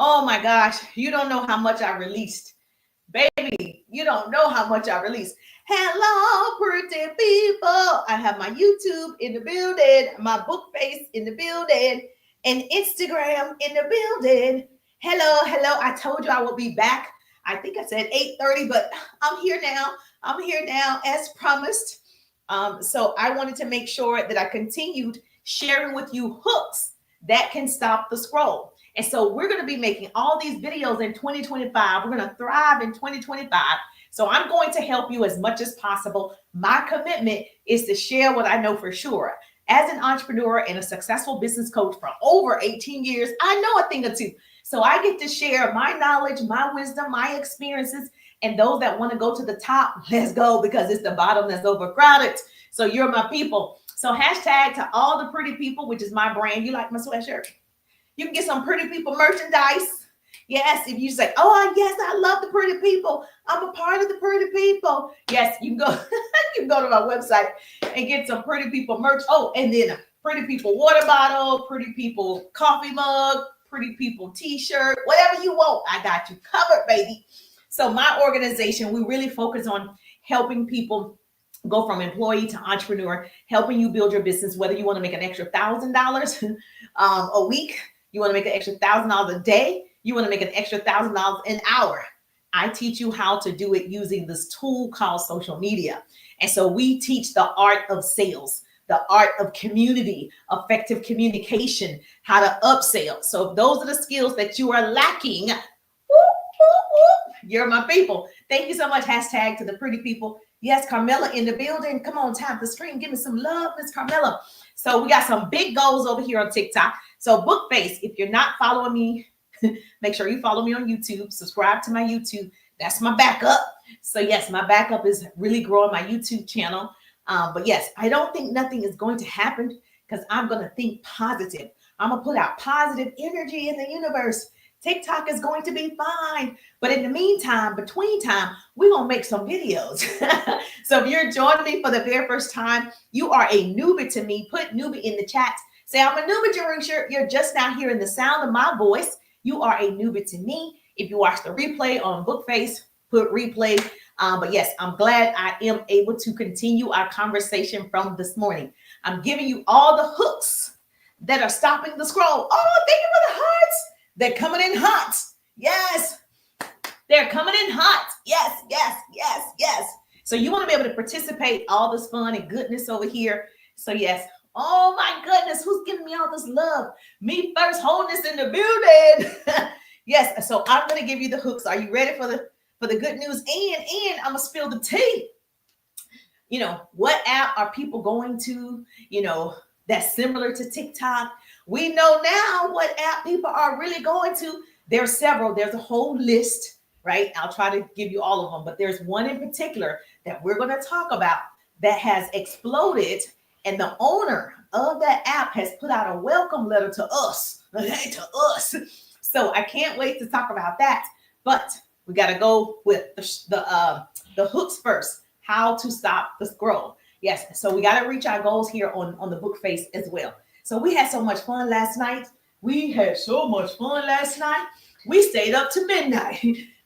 Oh my gosh, you don't know how much I released. Baby, you don't know how much I released. Hello, pretty people. I have my YouTube in the building, my book face in the building, and Instagram in the building. Hello, hello. I told you I will be back. I think I said 8:30, but I'm here now. I'm here now as promised. So I wanted to make sure that I continued sharing with you hooks that can stop the scroll. And so we're going to be making all these videos in 2025. We're going to thrive in 2025. So I'm going to help you as much as possible. My commitment is to share what I know for sure. As an entrepreneur and a successful business coach for over 18 years, I know a thing or two. So I get to share my knowledge, my wisdom, my experiences, and those that want to go to the top, let's go, because it's the bottom that's overcrowded. So you're my people. So hashtag to all the pretty people, which is my brand. You like my sweatshirt? You can get some pretty people merchandise. Yes, if you say, oh, yes, I love the pretty people. I'm a part of the pretty people. Yes, you can go, you can go to my website and get some pretty people merch. Oh, and then a pretty people water bottle, pretty people coffee mug, pretty people t-shirt, whatever you want. I got you covered, baby. So my organization, we really focus on helping people go from employee to entrepreneur, helping you build your business, whether you want to make an extra $1,000 a week, you want to make an extra $1,000 a day, you want to make an extra $1,000 an hour. I teach you how to do it using this tool called social media. And so we teach the art of sales, the art of community, effective communication, how to upsell. So if those are the skills that you are lacking, you're my people. Thank you so much. Hashtag to the pretty people. Yes, Carmela in the building. Come on, tap the screen. Give me some love, Miss Carmela. So we got some big goals over here on TikTok. So Bookface, if you're not following me, make sure you follow me on YouTube. Subscribe to my YouTube. That's my backup. So yes, my backup is really growing my YouTube channel. But yes, I don't think nothing is going to happen because I'm going to think positive. I'm going to put out positive energy in the universe. TikTok is going to be fine. But in the meantime, between time, we're going to make some videos. So if you're joining me for the very first time, you are a newbie to me. Put newbie in the chat. Say, I'm a newbie, you're just now hearing the sound of my voice. You are a newbie to me. If you watch the replay on Bookface, put replay. But yes, I'm glad I am able to continue our conversation from this morning. I'm giving you all the hooks that are stopping the scroll. Oh, thank you for the hearts. They're coming in hot. Yes. They're coming in hot. Yes, yes, yes, yes. So you want to be able to participate all this fun and goodness over here. So yes. Oh my goodness. Who's giving me all this love? Me first wholeness in the building. Yes. So I'm going to give you the hooks. Are you ready for the good news? And I'm going to spill the tea. You know, what app are people going to, that's similar to TikTok? We know now what app people are really going to. There's several. There's a whole list, right? I'll try to give you all of them, but there's one in particular that we're going to talk about that has exploded, and the owner of that app has put out a welcome letter to us, okay, to us. So I can't wait to talk about that, but we got to go with the hooks first. How to stop the scroll. Yes, so we got to reach our goals here on the Bookface as well. So we had so much fun last night. We stayed up to midnight.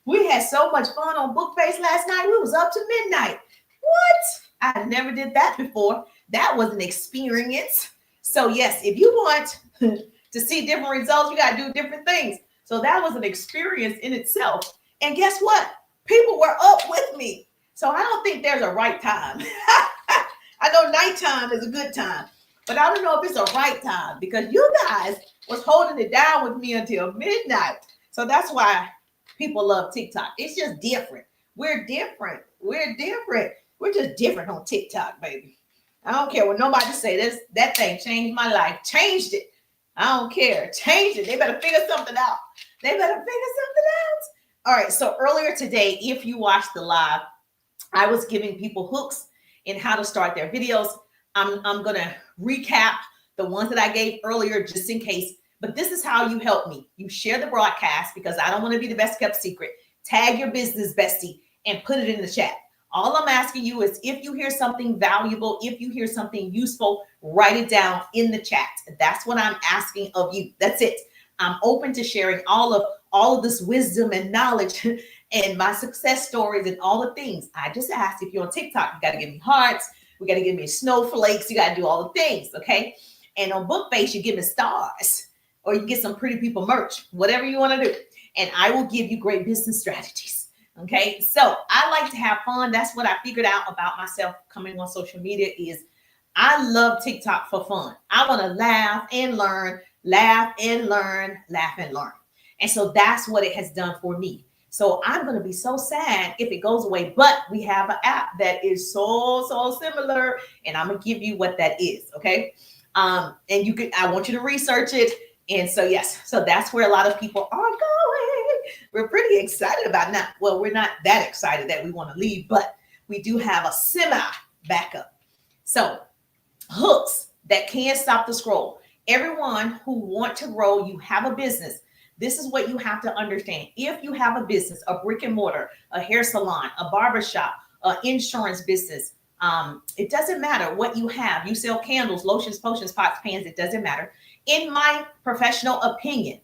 We had so much fun on Bookface last night. We was up to midnight. What? I never did that before. That was an experience. So yes, if you want to see different results, you got to do different things. So that was an experience in itself. And guess what? People were up with me. So I don't think there's a right time. I know nighttime is a good time, but I don't know if it's a right time because you guys was holding it down with me until midnight. So that's why people love TikTok. It's just different. We're different. We're just different on TikTok, baby. I don't care what nobody say. That thing changed my life. Changed it. I don't care. Changed it. They better figure something out. All right. So earlier today, if you watched the live, I was giving people hooks in how to start their videos. I'm going to recap the ones that I gave earlier just in case. But this is how you help me. You share the broadcast because I don't want to be the best kept secret. Tag your business bestie and put it in the chat. All I'm asking you is if you hear something valuable, if you hear something useful, write it down in the chat. That's what I'm asking of you. That's it. I'm open to sharing all of this wisdom and knowledge and my success stories and all the things. I just ask, if you're on TikTok, you got to give me hearts. We got to give me snowflakes. You got to do all the things, okay? And on Bookface, you give me stars, or you get some pretty people merch, whatever you want to do. And I will give you great business strategies. Okay. So I like to have fun. That's what I figured out about myself coming on social media is I love TikTok for fun. I want to laugh and learn, laugh and learn, laugh and learn. And so that's what it has done for me. So I'm going to be so sad if it goes away, but we have an app that is so similar, and I'm going to give you what that is. Okay. And I want you to research it. And so, yes, so that's where a lot of people are going. We're pretty excited about it now. Well, we're not that excited that we want to leave, but we do have a semi backup. So hooks that can stop the scroll. Everyone who want to grow, you have a business. This is what you have to understand. If you have a business, a brick and mortar, a hair salon, a barbershop, an insurance business, it doesn't matter what you have. You sell candles, lotions, potions, pots, pans. It doesn't matter. In my professional opinion,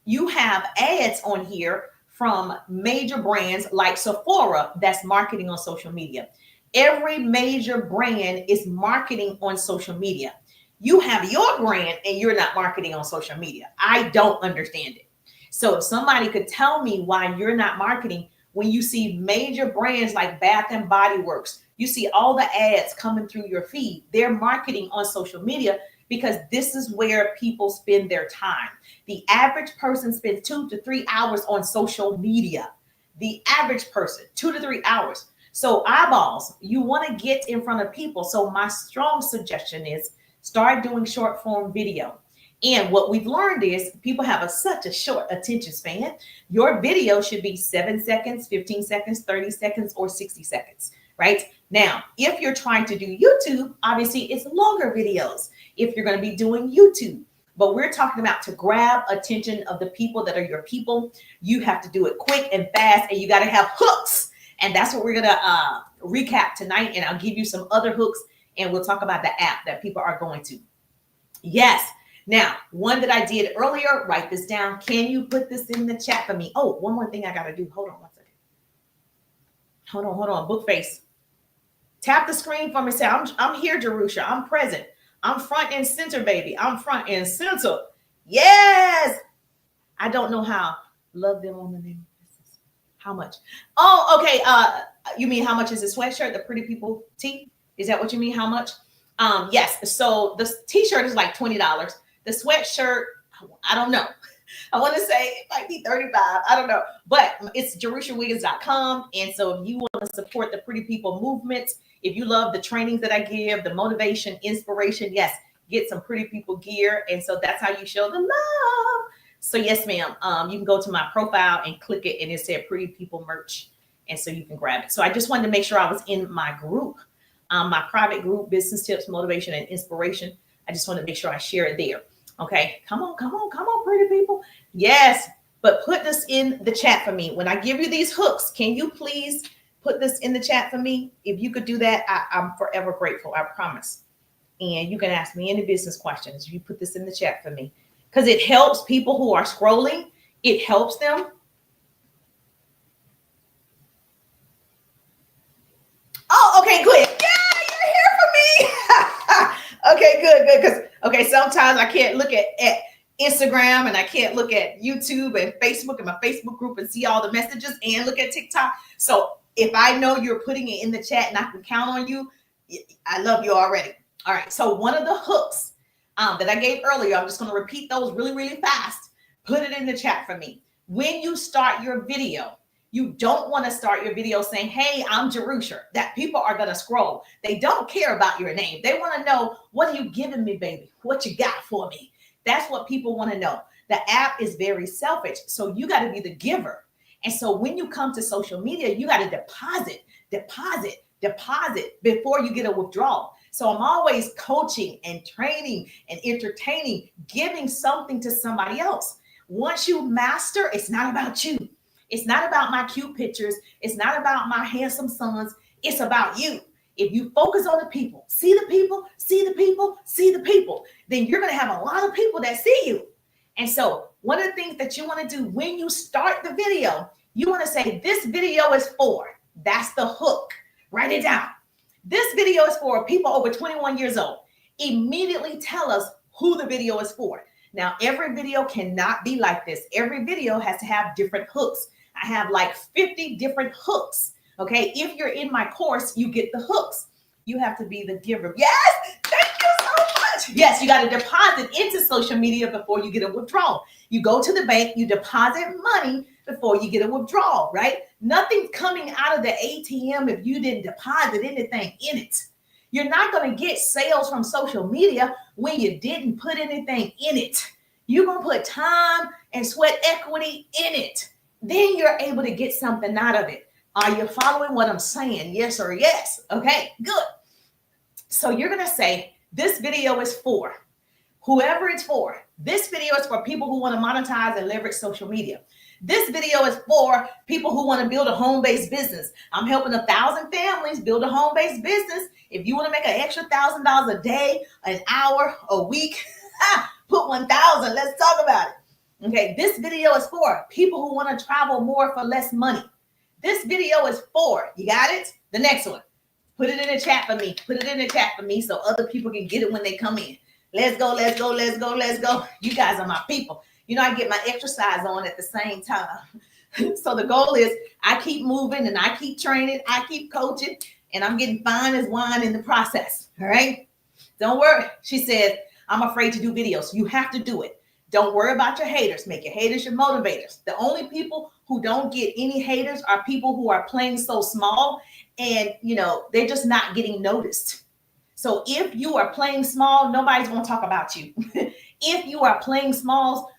you have ads on here from major brands like Sephora that's marketing on social media. Every major brand is marketing on social media. You have your brand and you're not marketing on social media. I don't understand it. So if somebody could tell me why you're not marketing when you see major brands like Bath and Body Works, you see all the ads coming through your feed, they're marketing on social media because this is where people spend their time. The average person spends 2 to 3 hours on social media. The average person, 2 to 3 hours. So eyeballs, you want to get in front of people. So my strong suggestion is start doing short form video. And what we've learned is people have such a short attention span. Your video should be 7 seconds, 15 seconds, 30 seconds, or 60 seconds, right? Now, if you're trying to do YouTube, obviously it's longer videos if you're going to be doing YouTube. But we're talking about to grab attention of the people that are your people. You have to do it quick and fast, and you got to have hooks. And that's what we're going to recap tonight. And I'll give you some other hooks, and we'll talk about the app that people are going to. Yes. Now, one that I did earlier, write this down. Can you put this in the chat for me? Oh, one more thing I got to do. Hold on one second. Hold on. Bookface. Tap the screen for me. Say, I'm here, Jerusha. I'm present. I'm front and center, baby. I'm front and center. Yes. I don't know how. Love them on the name of business. How much? Oh, okay. You mean how much is the sweatshirt, the Pretty People tee? Is that what you mean? How much? Yes. So the t-shirt is like $20. The sweatshirt, I don't know. I want to say it might be $35. I don't know. But it's JerushaWiggins.com. And so if you want to support the Pretty People movement, if you love the trainings that I give, the motivation, inspiration, yes, get some Pretty People gear. And so that's how you show the love. So yes, ma'am. You can go to my profile and click it, and it said Pretty People merch. And so you can grab it. So I just wanted to make sure I was in my group, my private group, business tips, motivation, and inspiration. I just want to make sure I share it there. Okay. Come on, pretty people. Yes. But put this in the chat for me. When I give you these hooks, can you please put this in the chat for me? If you could do that, I'm forever grateful. I promise. And you can ask me any business questions. You put this in the chat for me because it helps people who are scrolling. It helps them. Oh, okay, good. Yeah, you're here for me. Okay, good. Because sometimes I can't look at Instagram and I can't look at YouTube and Facebook and my Facebook group and see all the messages and look at TikTok. So if I know you're putting it in the chat and I can count on you, I love you already. All right. So one of the hooks that I gave earlier, I'm just going to repeat those really, really fast. Put it in the chat for me. When you start your video, you don't want to start your video saying, hey, I'm Jerusha. That people are going to scroll. They don't care about your name. They want to know, what are you giving me, baby? What you got for me? That's what people want to know. The app is very selfish. So you got to be the giver. And so when you come to social media, you got to deposit before you get a withdrawal. So I'm always coaching and training and entertaining, giving something to somebody else. Once you master, it's not about you. It's not about my cute pictures. It's not about my handsome sons. It's about you. If you focus on the people, see the people, then you're going to have a lot of people that see you. And so one of the things that you want to do when you start the video, you want to say, this video is for, that's the hook. Write it down. This video is for people over 21 years old. Immediately tell us who the video is for. Now, every video cannot be like this. Every video has to have different hooks. I have like 50 different hooks. Okay. If you're in my course, you get the hooks. You have to be the giver. Yes. Thank you so much. Yes. You got to deposit into social media before you get a withdrawal. You go to the bank, you deposit money before you get a withdrawal, right? Nothing's coming out of the ATM if you didn't deposit anything in it. You're not going to get sales from social media when you didn't put anything in it. You're going to put time and sweat equity in it. Then you're able to get something out of it. Are you following what I'm saying? Yes or yes? Okay, good. So you're going to say, this video is for whoever it's for. This video is for people who want to monetize and leverage social media. This video is for people who want to build a home-based business. I'm helping 1,000 families build a home-based business. If you want to make an extra $1,000 a day, an hour, a week, put 1,000. Let's talk about it. Okay, this video is for people who want to travel more for less money. This video is for, you got it? The next one. Put it in the chat for me. Put it in the chat for me so other people can get it when they come in. Let's go, let's go, let's go, let's go. You guys are my people. You know, I get my exercise on at the same time. So the goal is I keep moving and I keep training. I keep coaching and I'm getting fine as wine in the process. All right. Don't worry. She said, I'm afraid to do videos. You have to do it. Don't worry about your haters. Make your haters your motivators. The only people who don't get any haters are people who are playing so small and, you know, they're just not getting noticed. So if you are playing small, nobody's going to talk about you. If you are playing small,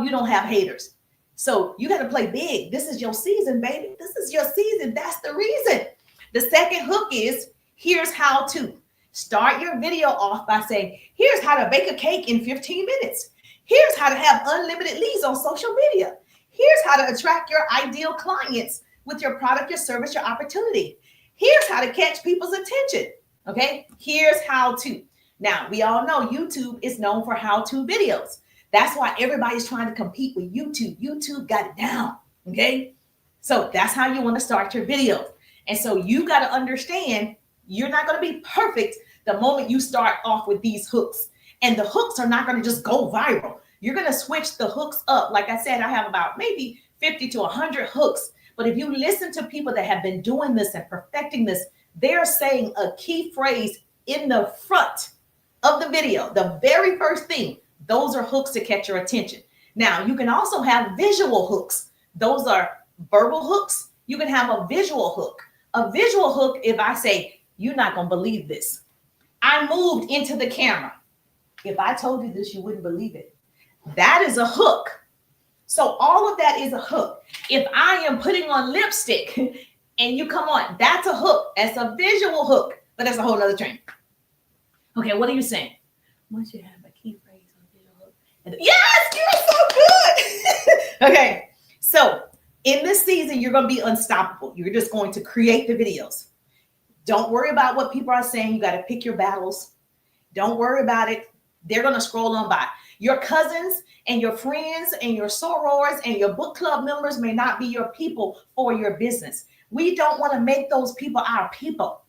you don't have haters. So you got to play big. This is your season, baby. This is your season. That's the reason. The second hook is, here's how to. Start your video off by saying, here's how to bake a cake in 15 minutes. Here's how to have unlimited leads on social media. Here's how to attract your ideal clients with your product, your service, your opportunity. Here's how to catch people's attention. Okay, here's how to. Now, we all know YouTube is known for how-to videos. That's why everybody's trying to compete with YouTube. YouTube got it down, okay? So that's how you want to start your videos. And so you got to understand you're not going to be perfect the moment you start off with these hooks. And the hooks are not going to just go viral. You're going to switch the hooks up. Like I said, I have about maybe 50 to 100 hooks. But if you listen to people that have been doing this and perfecting this, they're saying a key phrase in the front of the video, the very first thing. Those are hooks to catch your attention. Now, you can also have visual hooks. Those are verbal hooks. You can have a visual hook. A visual hook, if I say, you're not going to believe this. I moved into the camera. If I told you this, you wouldn't believe it. That is a hook. So all of that is a hook. If I am putting on lipstick and you come on, that's a hook. That's a visual hook, but that's a whole nother training. Okay, what are you saying? Once you have a key phrase on visual hook. Yes, you're so good. Okay, so in this season, you're going to be unstoppable. You're just going to create the videos. Don't worry about what people are saying. You got to pick your battles. Don't worry about it. They're going to scroll on by. Your cousins and your friends and your sorors and your book club members may not be your people for your business. We don't want to make those people our people.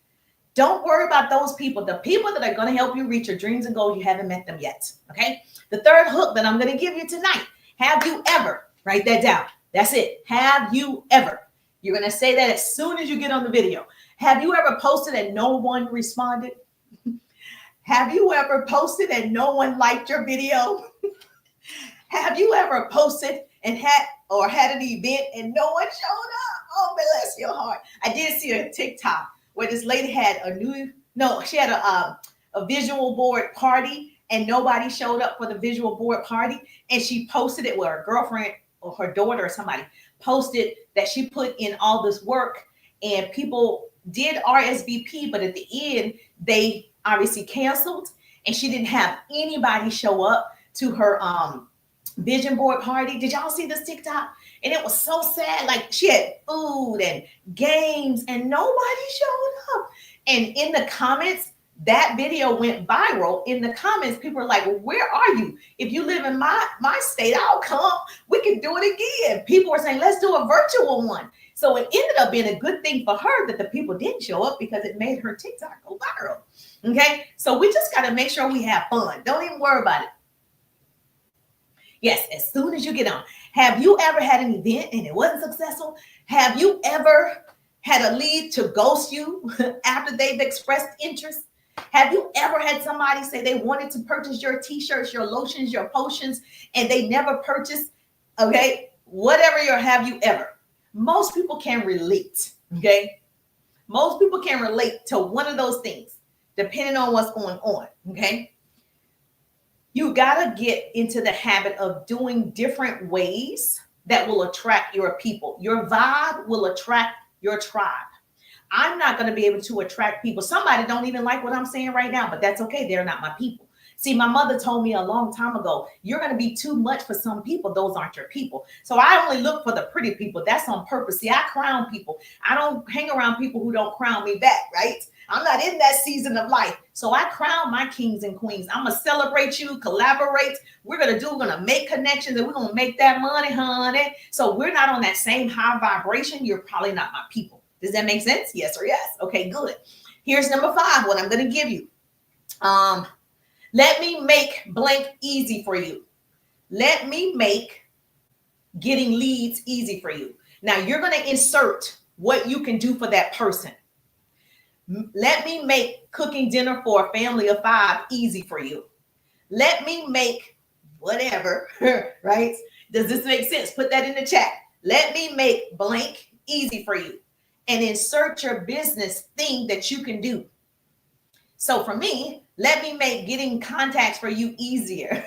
Don't worry about those people. The people that are going to help you reach your dreams and goals, you haven't met them yet. Okay. The third hook that I'm going to give you tonight. Have you ever? Write that down. That's it. Have you ever? You're going to say that as soon as you get on the video. Have you ever posted and no one responded? Have you ever posted and no one liked your video? Have you ever posted and had an event and no one showed up? Oh, bless your heart. I did see a TikTok where this lady had she had a visual board party and nobody showed up for the visual board party. And she posted it with her girlfriend or her daughter or somebody posted that she put in all this work and people did RSVP, but at the end, they obviously canceled and she didn't have anybody show up to her vision board party. Did y'all see this TikTok? And it was so sad. Like she had food and games and nobody showed up. And in the comments, That video went viral. In the comments, people are like, well, where are you? If you live in my state, I'll come. We can do it again. People were saying, let's do a virtual one. So it ended up being a good thing for her that the people didn't show up, because it made her TikTok go viral. Okay, so we just got to make sure we have fun. Don't even worry about it. Yes, as soon as you get on. Have you ever had an event and it wasn't successful? Have you ever had a lead to ghost you after they've expressed interest? Have you ever had somebody say they wanted to purchase your t-shirts, your lotions, your potions, and they never purchased? Okay, whatever have you ever? Most people can relate. Okay, most people can relate to one of those things, depending on what's going on. Okay. You got to get into the habit of doing different ways that will attract your people. Your vibe will attract your tribe. I'm not going to be able to attract people. Somebody don't even like what I'm saying right now, but that's okay. They're not my people. See, my mother told me a long time ago, you're going to be too much for some people. Those aren't your people. So I only look for the pretty people. That's on purpose. See, I crown people. I don't hang around people who don't crown me back, right? I'm not in that season of life. So I crown my kings and queens. I'm going to celebrate you, collaborate. We're going to make connections, and we're going to make that money, honey. So we're not on that same high vibration. You're probably not my people. Does that make sense? Yes or yes? Okay, good. Here's number 5, what I'm going to give you. Let me make blank easy for you. Let me make getting leads easy for you. Now you're going to insert what you can do for that person. Let me make cooking dinner for a family of 5 easy for you. Let me make whatever, right? Does this make sense? Put that in the chat. Let me make blank easy for you, and insert your business thing that you can do. So for me, let me make getting contacts for you easier.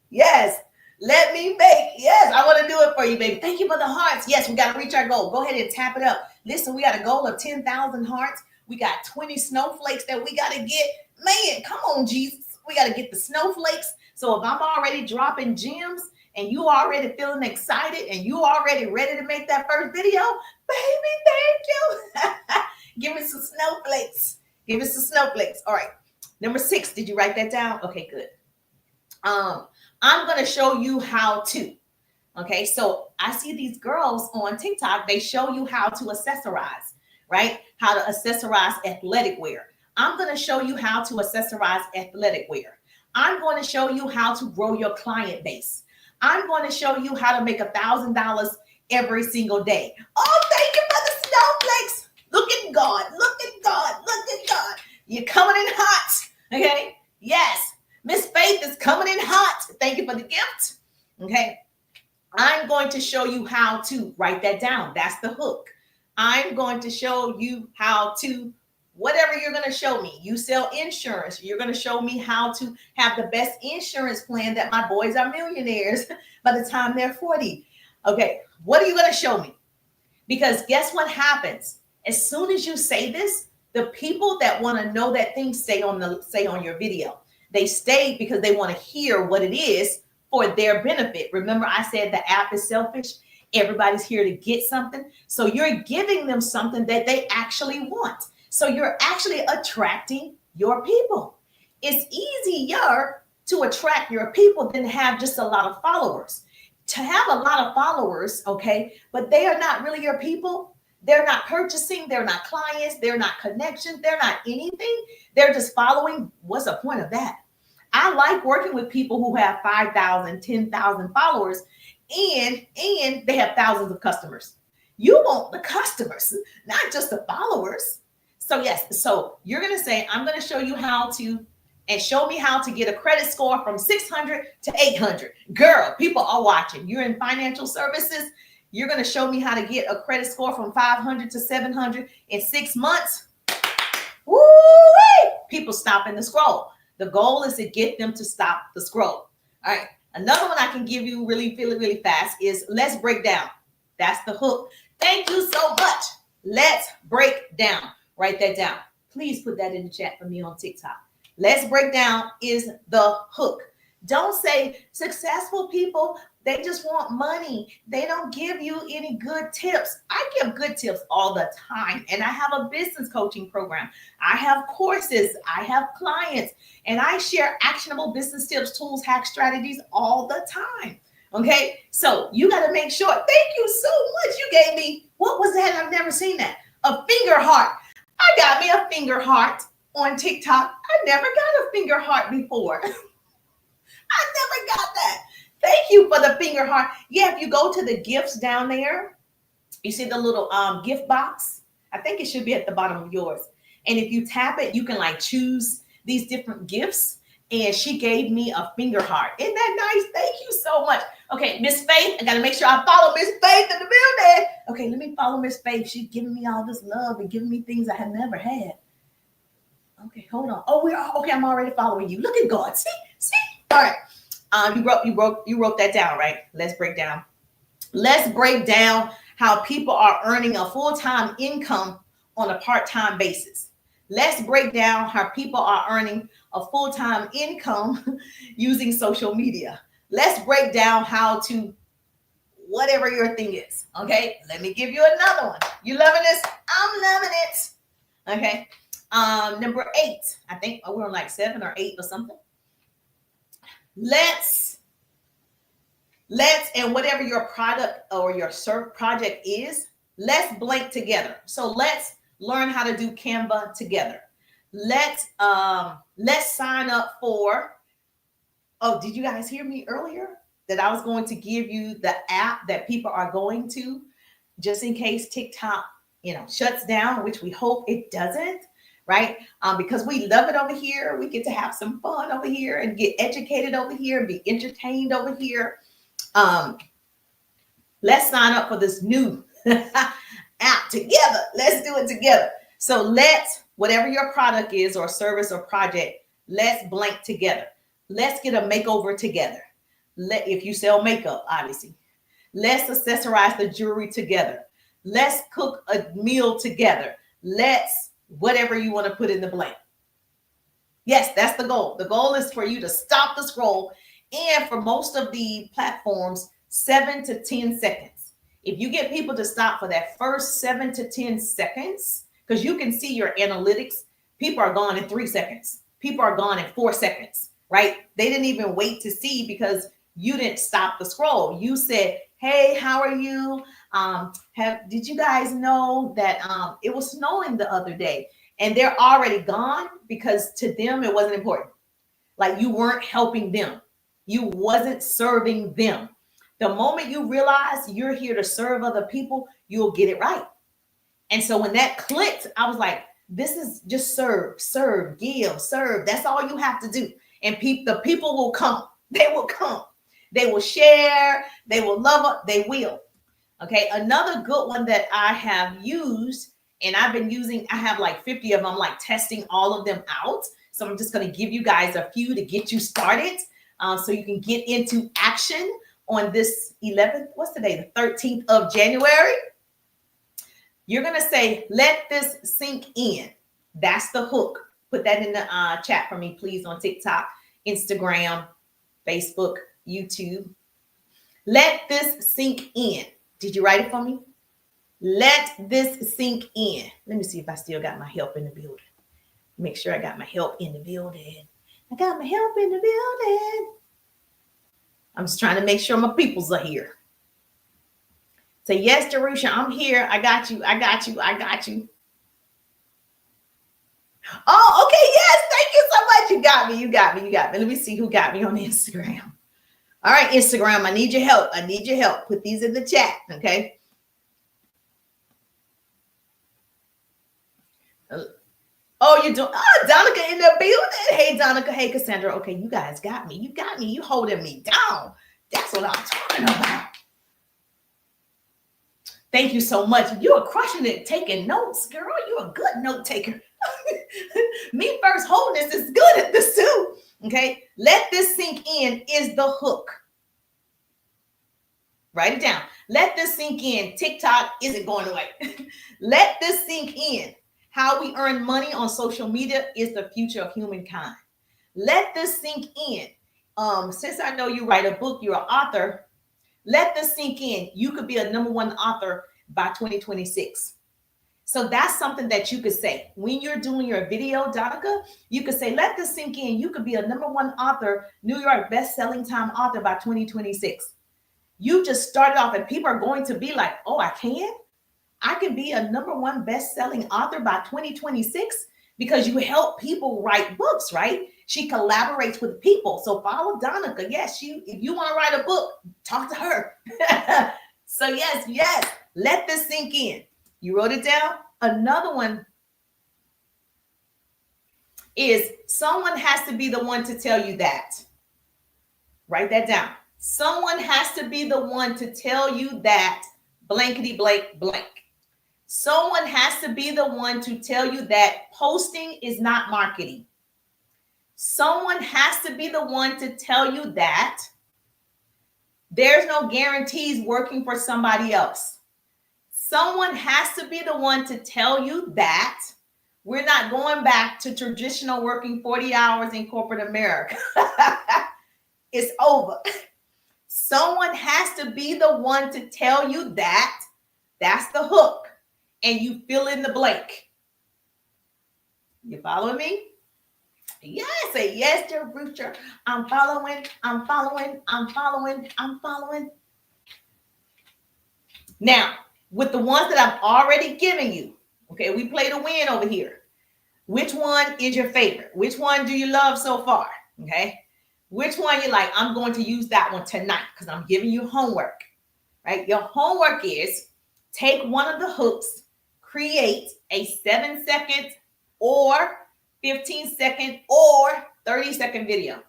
Yes. Let me make, yes, I want to do it for you, baby. Thank you for the hearts. Yes, we got to reach our goal. Go ahead and tap it up. Listen, we got a goal of 10,000 hearts. We got 20 snowflakes that we got to get. Man, come on, Jesus. We got to get the snowflakes. So if I'm already dropping gems and you already feeling excited and you already ready to make that first video, baby, thank you. Give me some snowflakes. Give me some snowflakes. All right. Number 6, did you write that down? Okay, good. I'm going to show you how to. Okay, so I see these girls on TikTok. They show you how to accessorize, right? How to accessorize athletic wear. I'm going to show you how to accessorize athletic wear. I'm going to show you how to grow your client base. I'm going to show you how to make $1,000 every single day. Oh, thank you for the snowflakes. Look at God. Look at God. Look at God. You're coming in hot. Okay. Yes. Miss Faith is coming in hot. Thank you for the gift. Okay. I'm going to show you how to write that down. That's the hook. I'm going to show you how to, whatever you're going to show me. You sell insurance. You're going to show me how to have the best insurance plan that my boys are millionaires by the time they're 40. Okay. What are you going to show me? Because guess what happens? As soon as you say this, the people that want to know that thing stay on your video. They stay because they want to hear what it is for their benefit. Remember, I said the app is selfish. Everybody's here to get something. So you're giving them something that they actually want. So you're actually attracting your people. It's easier to attract your people than to have just a lot of followers. To have a lot of followers, okay, but they are not really your people. They're not purchasing. They're not clients. They're not connections. They're not anything. They're just following. What's the point of that? I like working with people who have 5,000, 10,000 followers and they have thousands of customers. You want the customers, not just the followers. So yes, so you're going to say, I'm going to show you how to, and show me how to get a credit score from 600 to 800. Girl, people are watching. You're in financial services. You're going to show me how to get a credit score from 500 to 700 in 6 months. Woo-wee! People stopping the scroll. The goal is to get them to stop the scroll. All right. Another one I can give you really fast is let's break down. That's the hook. Thank you so much. Let's break down. Write that down. Please put that in the chat for me on TikTok. Let's break down is the hook. Don't say successful people They just want money. They don't give you any good tips. I give good tips all the time. And I have a business coaching program. I have courses. I have clients. And I share actionable business tips, tools, hacks, strategies all the time. Okay. So you got to make sure. Thank you so much. You gave me, what was that? I've never seen that. A finger heart. I got me a finger heart on TikTok. I never got a finger heart before. I never got that. Thank you for the finger heart. Yeah, if you go to the gifts down there, you see the little gift box. I think it should be at the bottom of yours. And if you tap it, you can like choose these different gifts. And she gave me a finger heart. Isn't that nice? Thank you so much. Okay, Miss Faith, I got to make sure I follow Miss Faith in the building. Okay, let me follow Miss Faith. She's giving me all this love and giving me things I have never had. Okay, hold on. Oh, we're okay. I'm already following you. Look at God. See. All right. You wrote that down, right? Let's break down. Let's break down how people are earning a full-time income on a part-time basis. Let's break down how people are earning a full-time income using social media. Let's break down how to whatever your thing is. Okay, let me give you another one. You loving this? I'm loving it. Okay. Number 8. I think we're on like 7 or 8 or something. Let's and whatever your product or your project is, let's blank together. So let's learn how to do Canva together. Let's sign up for. Oh, did you guys hear me earlier that I was going to give you the app that people are going to, just in case TikTok, shuts down, which we hope it doesn't. Right? Because we love it over here. We get to have some fun over here and get educated over here and be entertained over here. Let's sign up for this new app together. Let's do it together. So whatever your product is or service or project, let's blank together. Let's get a makeover together. If you sell makeup, obviously. Let's accessorize the jewelry together. Let's cook a meal together. Let's whatever you want to put in the blank. Yes, that's the goal. The goal is for you to stop the scroll, and for most of the platforms, 7 to 10 seconds. If you get people to stop for that first 7 to 10 seconds, because you can see your analytics, people are gone in 3 seconds. People are gone in 4 seconds, right? They didn't even wait to see because you didn't stop the scroll. You said, hey, how are you? Did you guys know that it was snowing the other day? And they're already gone because to them, it wasn't important. Like you weren't helping them. You wasn't serving them. The moment you realize you're here to serve other people, you'll get it right. And so when that clicked, I was like, this is just serve, give, serve. That's all you have to do. And the people will come. They will come. They will share. They will love it. They will. Okay. Another good one that I have used, and I've been using, I have like 50 of them, like testing all of them out. So I'm just going to give you guys a few to get you started so you can get into action on this 11th. What's today? The 13th of January. You're going to say, let this sink in. That's the hook. Put that in the chat for me, please, on TikTok, Instagram, Facebook, YouTube. Let this sink in. Did you write it for me? Let this sink in. Let me see if I still got my help in the building. Make sure I got my help in the building. I got my help in the building. I'm just trying to make sure my peoples are here. Say, yes, Jerusha, I'm here. I got you. I got you. I got you. Oh, okay. Yes. Thank you so much. You got me. You got me. You got me. Let me see who got me on Instagram. All right, Instagram, I need your help. I need your help. Put these in the chat, okay? Oh, you're doing, Donica in the building. Hey, Donica. Hey, Cassandra. Okay, you guys got me. You got me. You holding me down. That's what I'm talking about. Thank you so much. You are crushing it, taking notes, girl. You're a good note taker. Me first holding this is good at this too. Okay, let this sink in is the hook. Write it down. Let this sink in. TikTok isn't going away. Let this sink in. How we earn money on social media is the future of humankind. Let this sink in. Since I know you write a book, you're an author. Let this sink in. You could be a #1 author by 2026. So that's something that you could say when you're doing your video, Donica. You could say, let this sink in. You could be a #1 author, New York best-selling time author by 2026. You just started off and people are going to be like, oh, I can be a #1 best-selling author by 2026 because you help people write books, right? She collaborates with people. So follow Donica. Yes, if you want to write a book, talk to her. So yes, let this sink in. You wrote it down? Another one is someone has to be the one to tell you that. Write that down. Someone has to be the one to tell you that blankety blank blank. Someone has to be the one to tell you that posting is not marketing. Someone has to be the one to tell you that there's no guarantees working for somebody else. Someone has to be the one to tell you that we're not going back to traditional working 40 hours in corporate America. It's over. Someone has to be the one to tell you that. That's the hook. And you fill in the blank. You following me? Yes, say yes, dear Rooster. I'm following. Now, with the ones that I've already given you, okay, we played a win over here. Which one is your favorite? Which one do you love so far? Okay. Which one you like? I'm going to use that one tonight because I'm giving you homework, right? Your homework is take one of the hooks, create a 7-second or 15-second or 30-second video.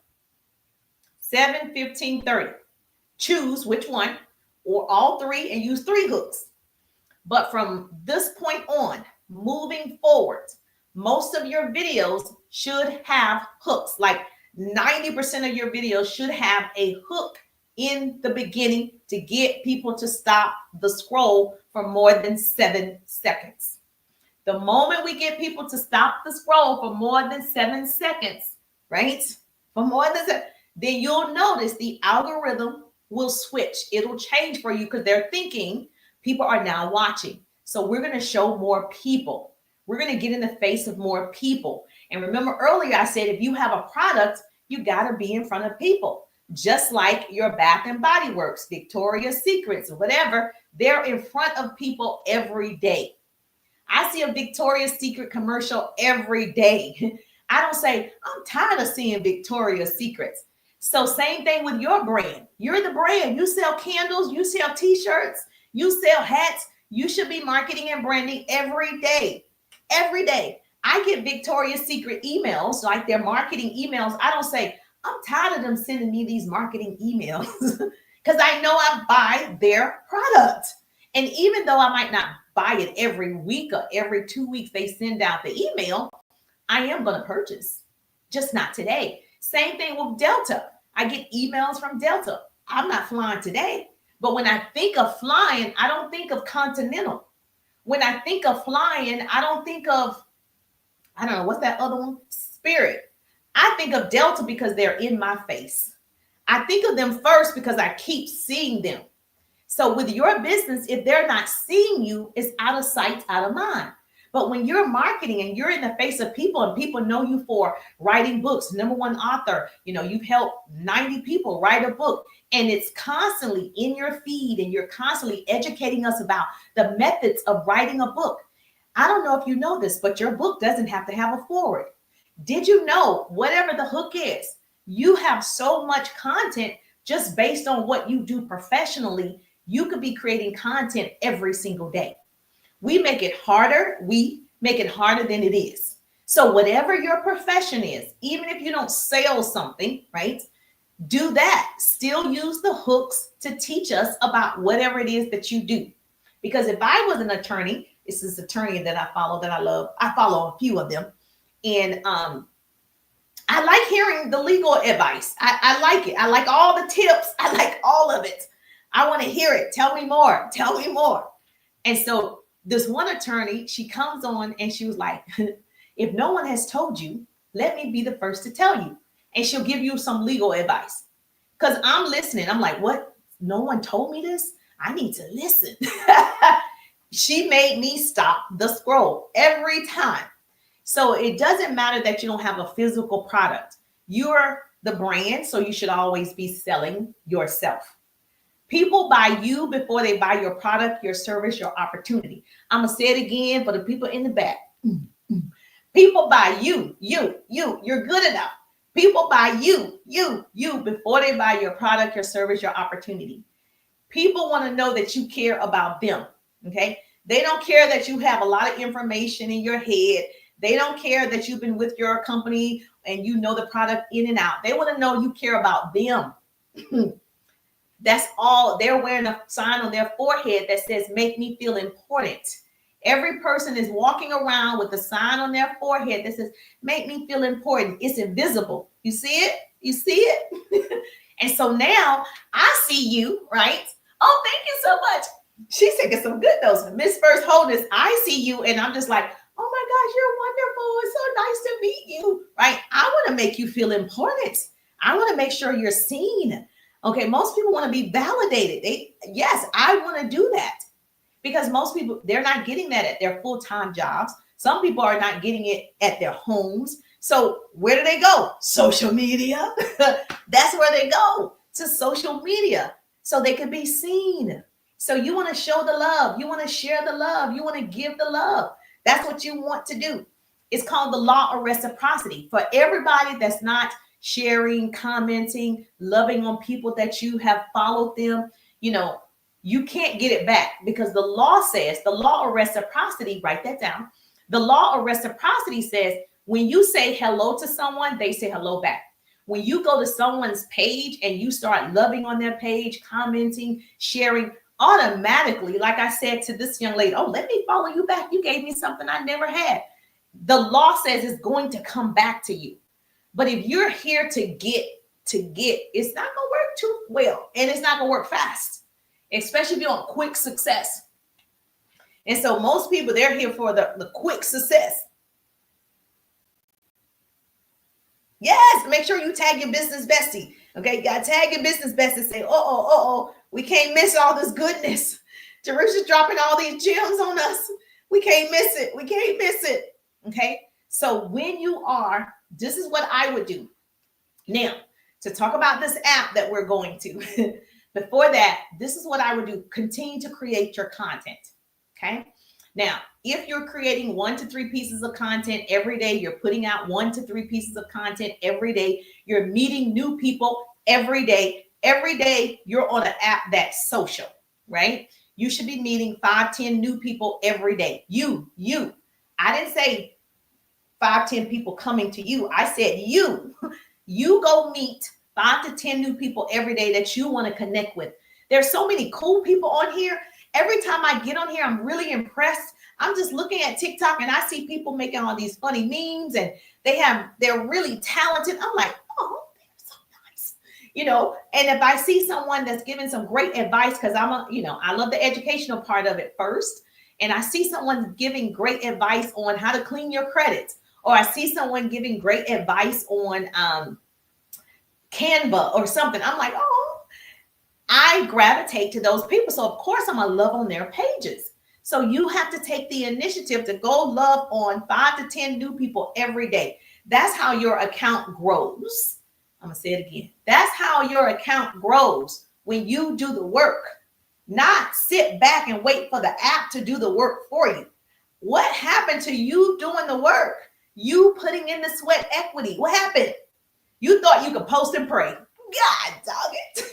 7, 15, 30. Choose which one or all three and use 3 hooks. But from this point on, moving forward, most of your videos should have hooks. Like 90% of your videos should have a hook in the beginning to get people to stop the scroll for more than 7 seconds. The moment we get people to stop the scroll for more than 7 seconds, right? For more than 7, then you'll notice the algorithm will switch. It'll change for you because they're thinking people are now watching. So we're going to show more people. We're going to get in the face of more people. And remember earlier, I said, if you have a product, you got to be in front of people. Just like your Bath and Body Works, Victoria's Secrets, whatever, they're in front of people every day. I see a Victoria's Secret commercial every day. I don't say, I'm tired of seeing Victoria's Secrets. So same thing with your brand. You're the brand. You sell candles, you sell t-shirts, you sell hats. You should be marketing and branding every day. Every day. I get Victoria's Secret emails, like their marketing emails. I don't say, I'm tired of them sending me these marketing emails because I know I buy their product. And even though I might not buy it every week or every 2 weeks, they send out the email, I am going to purchase, just not today. Same thing with Delta. I get emails from Delta. I'm not flying today, but when I think of flying, I don't think of Continental. When I think of flying, I don't think of, I don't know, what's that other one? Spirit. I think of Delta because they're in my face. I think of them first because I keep seeing them. So with your business, if they're not seeing you, it's out of sight, out of mind. But when you're marketing and you're in the face of people and people know you for writing books, #1 author, you've helped 90 people write a book, and it's constantly in your feed and you're constantly educating us about the methods of writing a book. I don't know if you know this, but your book doesn't have to have a foreword. Did you know whatever the hook is, you have so much content just based on what you do professionally. You could be creating content every single day. We make it harder. We make it harder than it is. So whatever your profession is, even if you don't sell something, right? Do that. Still use the hooks to teach us about whatever it is that you do. Because if I was an attorney, this is an attorney that I follow that I love. I follow a few of them. And I like hearing the legal advice. I like it. I like all the tips. I like all of it. I want to hear it. Tell me more. Tell me more. And so this one attorney, she comes on and she was like, if no one has told you, let me be the first to tell you. And she'll give you some legal advice. Because I'm listening. I'm like, what? no one told me this. I need to listen. She made me stop the scroll every time. So it doesn't matter that you don't have a physical product. You're the brand, so you should always be selling yourself. People buy you before they buy your product, your service, your opportunity. I'm going to say it again for the people in the back. People buy you. You're good enough. People buy you before they buy your product, your service, your opportunity. People want to know that you care about them. Okay. They don't care that you have a lot of information in your head. They don't care that you've been with your company and you know the product in and out. They want to know you care about them. That's all. They're wearing a sign on their forehead that says, make me feel important. Every person is walking around with a sign on their forehead that says, make me feel important. It's invisible. You see it? You see it? And so now I see you, right? Oh, thank you so much. She's taking some good notes. Miss First Holders, I see you, and I'm just like, oh my gosh, you're wonderful. It's so nice to meet you, right? I want to make you feel important. I want to make sure you're seen. Okay, most people want to be validated. Yes, I want to do that because most people, they're not getting that at their full-time jobs. Some people are not getting it at their homes. So where do they go? Social media. That's where they go, to social media, so they can be seen. So you want to show the love. You want to share the love. You want to give the love. That's what you want to do. It's called the law of reciprocity. For everybody that's not sharing, commenting, loving on people that you have followed them, you can't get it back because the law says, the law of reciprocity, write that down. The law of reciprocity says when you say hello to someone, they say hello back. When you go to someone's page and you start loving on their page, commenting, sharing, automatically, like I said to this young lady, oh, let me follow you back. You gave me something I never had. The law says it's going to come back to you. But if you're here to get, it's not going to work too well. And it's not going to work fast, especially if you want quick success. And so most people, they're here for the quick success. Yes, make sure you tag your business bestie. Okay, you got to tag your business bestie. Say, we can't miss all this goodness. Teresa's dropping all these gems on us. We can't miss it. We can't miss it. Okay, so when you are, this is what I would do. Now, to talk about this app that we're going to, before that, this is what I would do. Continue to create your content. Okay. Now, if you're creating 1 to 3 pieces of content every day, you're putting out 1 to 3 pieces of content every day, you're meeting new people every day you're on an app that's social, right? You should be meeting 5, 10 new people every day. You. I didn't say 5, 10 people coming to you. I said you go meet 5 to 10 new people every day that you want to connect with. There's so many cool people on here. Every time I get on here, I'm really impressed. I'm just looking at TikTok and I see people making all these funny memes and they're really talented. I'm like, oh, they're so nice. And if I see someone that's giving some great advice, because I love the educational part of it first. And I see someone giving great advice on how to clean your credit, or I see someone giving great advice on Canva or something. I'm like, oh, I gravitate to those people. So of course I'm gonna love on their pages. So you have to take the initiative to go love on 5 to 10 new people every day. That's how your account grows. I'm gonna say it again. That's how your account grows, when you do the work, not sit back and wait for the app to do the work for you. What happened to you doing the work? You putting in the sweat equity. What happened? You thought you could post and pray. God dog it.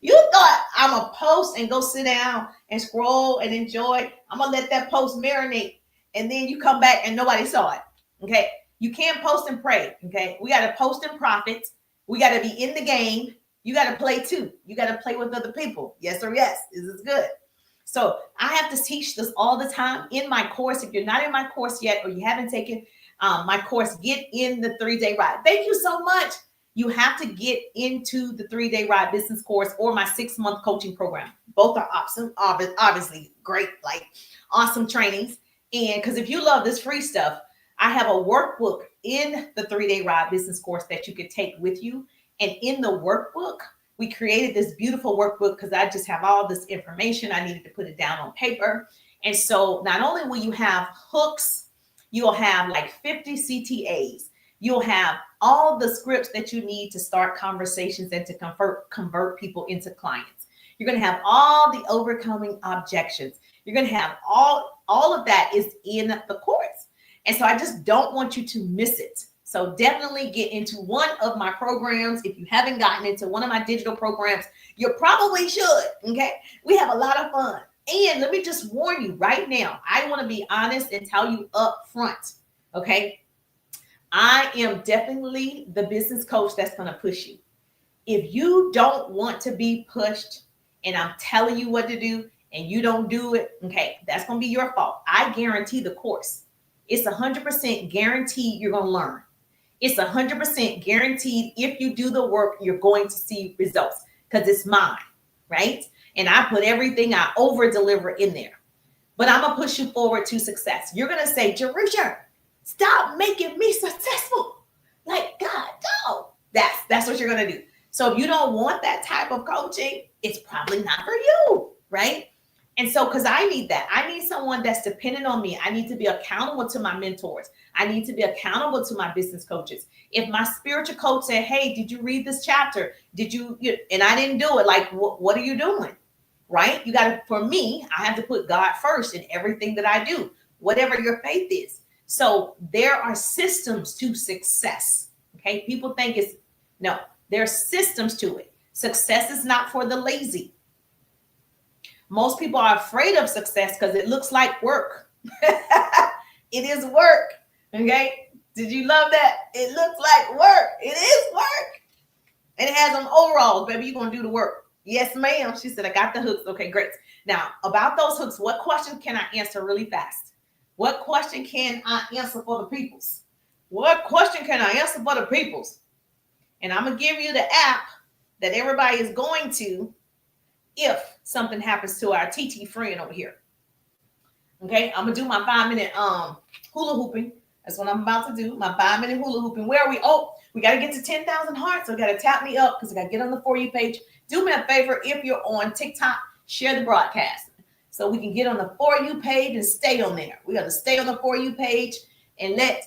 You thought I'm going to post and go sit down and scroll and enjoy. I'm going to let that post marinate. And then you come back and nobody saw it. Okay. You can't post and pray. Okay. We got to post and profit. We got to be in the game. You got to play too. You got to play with other people. Yes or yes. This is good. So I have to teach this all the time in my course. If you're not in my course yet, or you haven't taken my course, get in the 3-day ride. Thank you so much. You have to get into the 3-day ride business course or my 6-month coaching program. Both are awesome, obviously great, like awesome trainings. And because if you love this free stuff, I have a workbook in the 3-day ride business course that you could take with you. And in the workbook, We created this beautiful workbook because I just have all this information. I needed to put it down on paper. And so not only will you have hooks, you'll have like 50 CTAs. You'll have all the scripts that you need to start conversations and to convert people into clients. You're going to have all the overcoming objections. You're going to have all of that is in the course. And so I just don't want you to miss it. So definitely get into one of my programs. If you haven't gotten into one of my digital programs, you probably should. Okay. We have a lot of fun. And let me just warn you right now, I want to be honest and tell you up front. Okay. I am definitely the business coach that's going to push you. If you don't want to be pushed and I'm telling you what to do and you don't do it, okay, that's going to be your fault. I guarantee the course. It's 100% guaranteed you're going to learn. It's 100% guaranteed if you do the work, you're going to see results because it's mine, right? And I put everything I over deliver in there. But I'm going to push you forward to success. You're going to say, Jerusha, stop making me successful. Like, God, no. That's what you're going to do. So if you don't want that type of coaching, it's probably not for you, right? And so, because I need that. I need someone that's dependent on me. I need to be accountable to my mentors. I need to be accountable to my business coaches. If my spiritual coach said, hey, did you read this chapter? Did you and I didn't do it. Like, what are you doing? Right? You got to, for me, I have to put God first in everything that I do, whatever your faith is. So there are systems to success. Okay. People think no, there are systems to it. Success is not for the lazy. Most people are afraid of success because it looks like work. It is work. Okay. Did you love that? It looks like work. It is work. And it has on overalls, baby. You're going to do the work. Yes, ma'am. She said, I got the hooks. Okay, great. Now, about those hooks, what question can I answer really fast? What question can I answer for the peoples? What question can I answer for the peoples? And I'm going to give you the app that everybody is going to if something happens to our TT friend over here. Okay, I'm going to do my 5-minute hula hooping. That's what I'm about to do, my 5-minute hula hooping. Where are we? Oh, we got to get to 10,000 hearts. So we got to tap me up because I got to get on the For You page. Do me a favor, if you're on TikTok, share the broadcast so we can get on the For You page and stay on there. We got to stay on the For You page and let,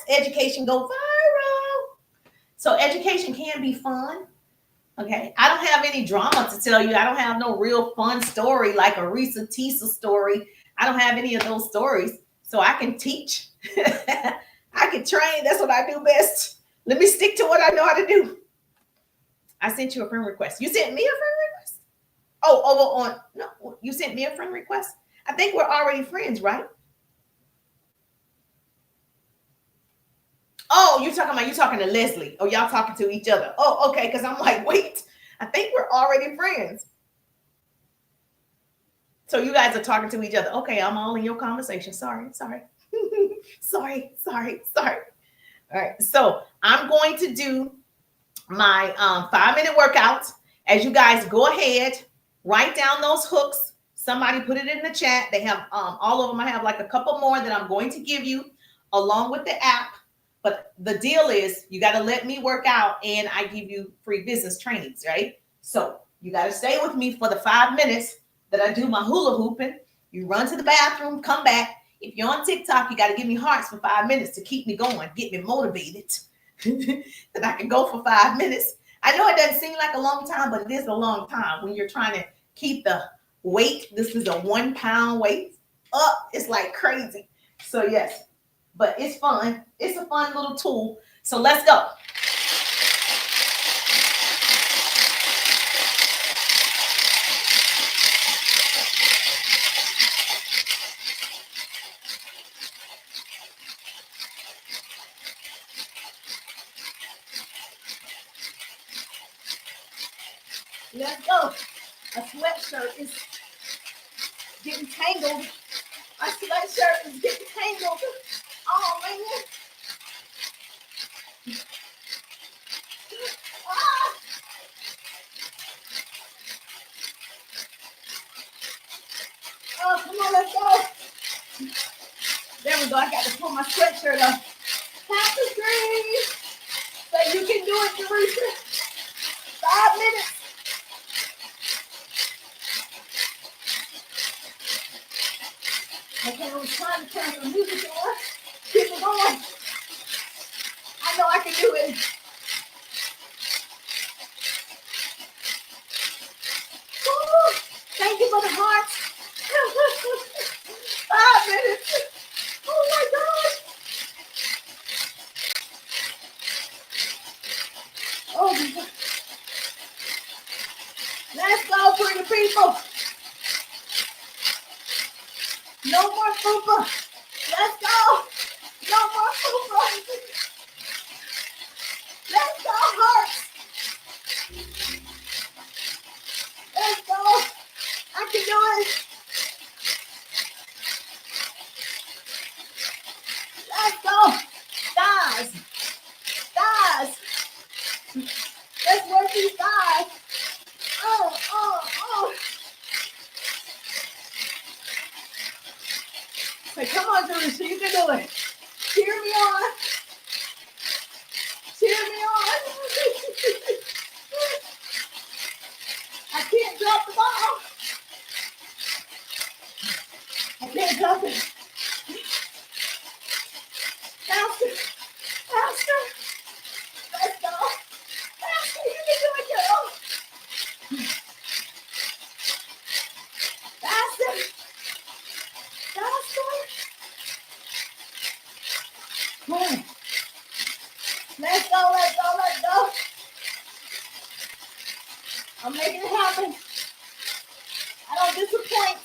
education go viral. So education can be fun. Okay. I don't have any drama to tell you. I don't have no real fun story like a Risa Tisa story. I don't have any of those stories. So I can teach. I can train. That's what I do best. Let me stick to what I know how to do. I sent you a friend request. You sent me a friend request? Oh, no, you sent me a friend request? I think we're already friends, right? Oh, you talking to Leslie. Oh, y'all talking to each other. Oh, okay, because I'm like, wait, I think we're already friends. So you guys are talking to each other. Okay, I'm all in your conversation. Sorry. sorry. All right, so I'm going to do my 5-minute workout. As you guys go ahead, write down those hooks. Somebody put it in the chat. They have all of them. I have like a couple more that I'm going to give you along with the app. But the deal is you got to let me work out and I give you free business trainings, right? So you got to stay with me for the 5 minutes that I do my hula hooping. You run to the bathroom, come back. If you're on TikTok, you got to give me hearts for 5 minutes to keep me going, get me motivated. That I can go for 5 minutes. I know it doesn't seem like a long time, but it is a long time when you're trying to keep the weight. This is a 1 pound weight up. It's like crazy. So yes, but it's fun. It's a fun little tool. So let's go. Let's go. A sweatshirt is getting tangled. My sweatshirt is getting tangled. Oh, man. Ah. Oh, come on, let's go. There we go. I got to pull my sweatshirt up. Half the screen. So you can do it, Teresa. 5 minutes. Okay, I was trying to turn the music on. Keep it going. I know I can do it. Woo! Thank you for the hearts. 5 minutes. Oh my gosh. Oh my God. Let's go, pretty people. No more fupa. Let's go. No more fupa. Let's go, hearts. Let's go. I can do it. Let's go. Guys. Guys. Let's work these guys. Oh. Say, come on, Teresa, you can do it. Cheer me on. Cheer me on. I can't drop the ball. I can't drop it. Faster. Faster. Let's go. Faster. You can do it, girl. Faster. Faster. Come on. Let's go, let's go, let's go. I'm making it happen. I don't disappoint.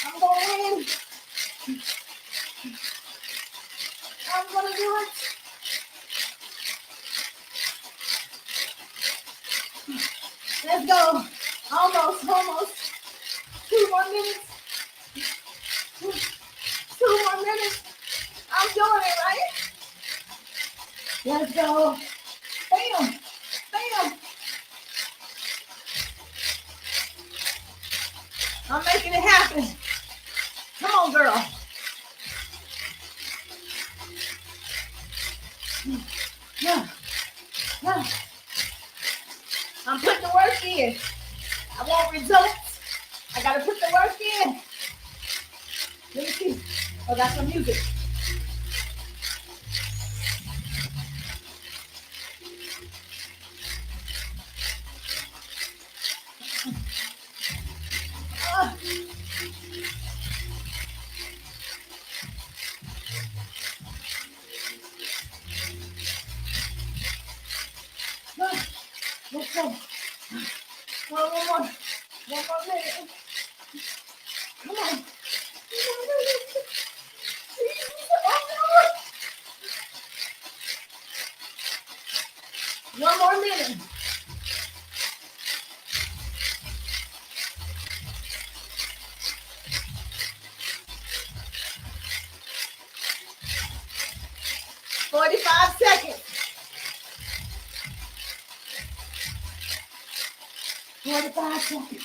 I'm going to win. I'm going to do it. Let's go. Almost. 2 more minutes. 2 more minutes. I'm doing it, right? Let's go. Bam. Bam. I'm making it happen. Come on, girl. Yeah. I'm putting the work in. I want results. I got to put the work in. Let me see. Oh, that's some music. Let's go. One more minute. Come on. One more minute. Seconds. 45 seconds.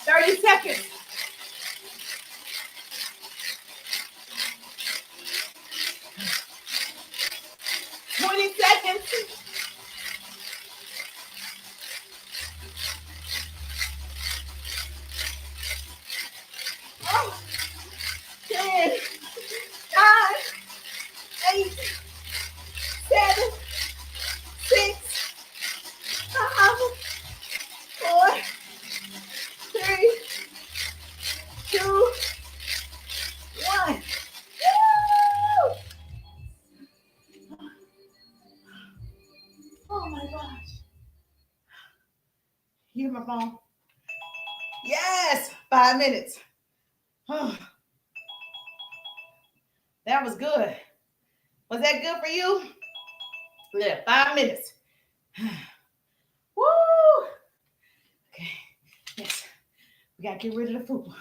30 seconds. Hear my phone? Yes, 5 minutes. That was good. Was that good for you? Yeah, 5 minutes. Woo! Okay, yes. We gotta get rid of the fupa.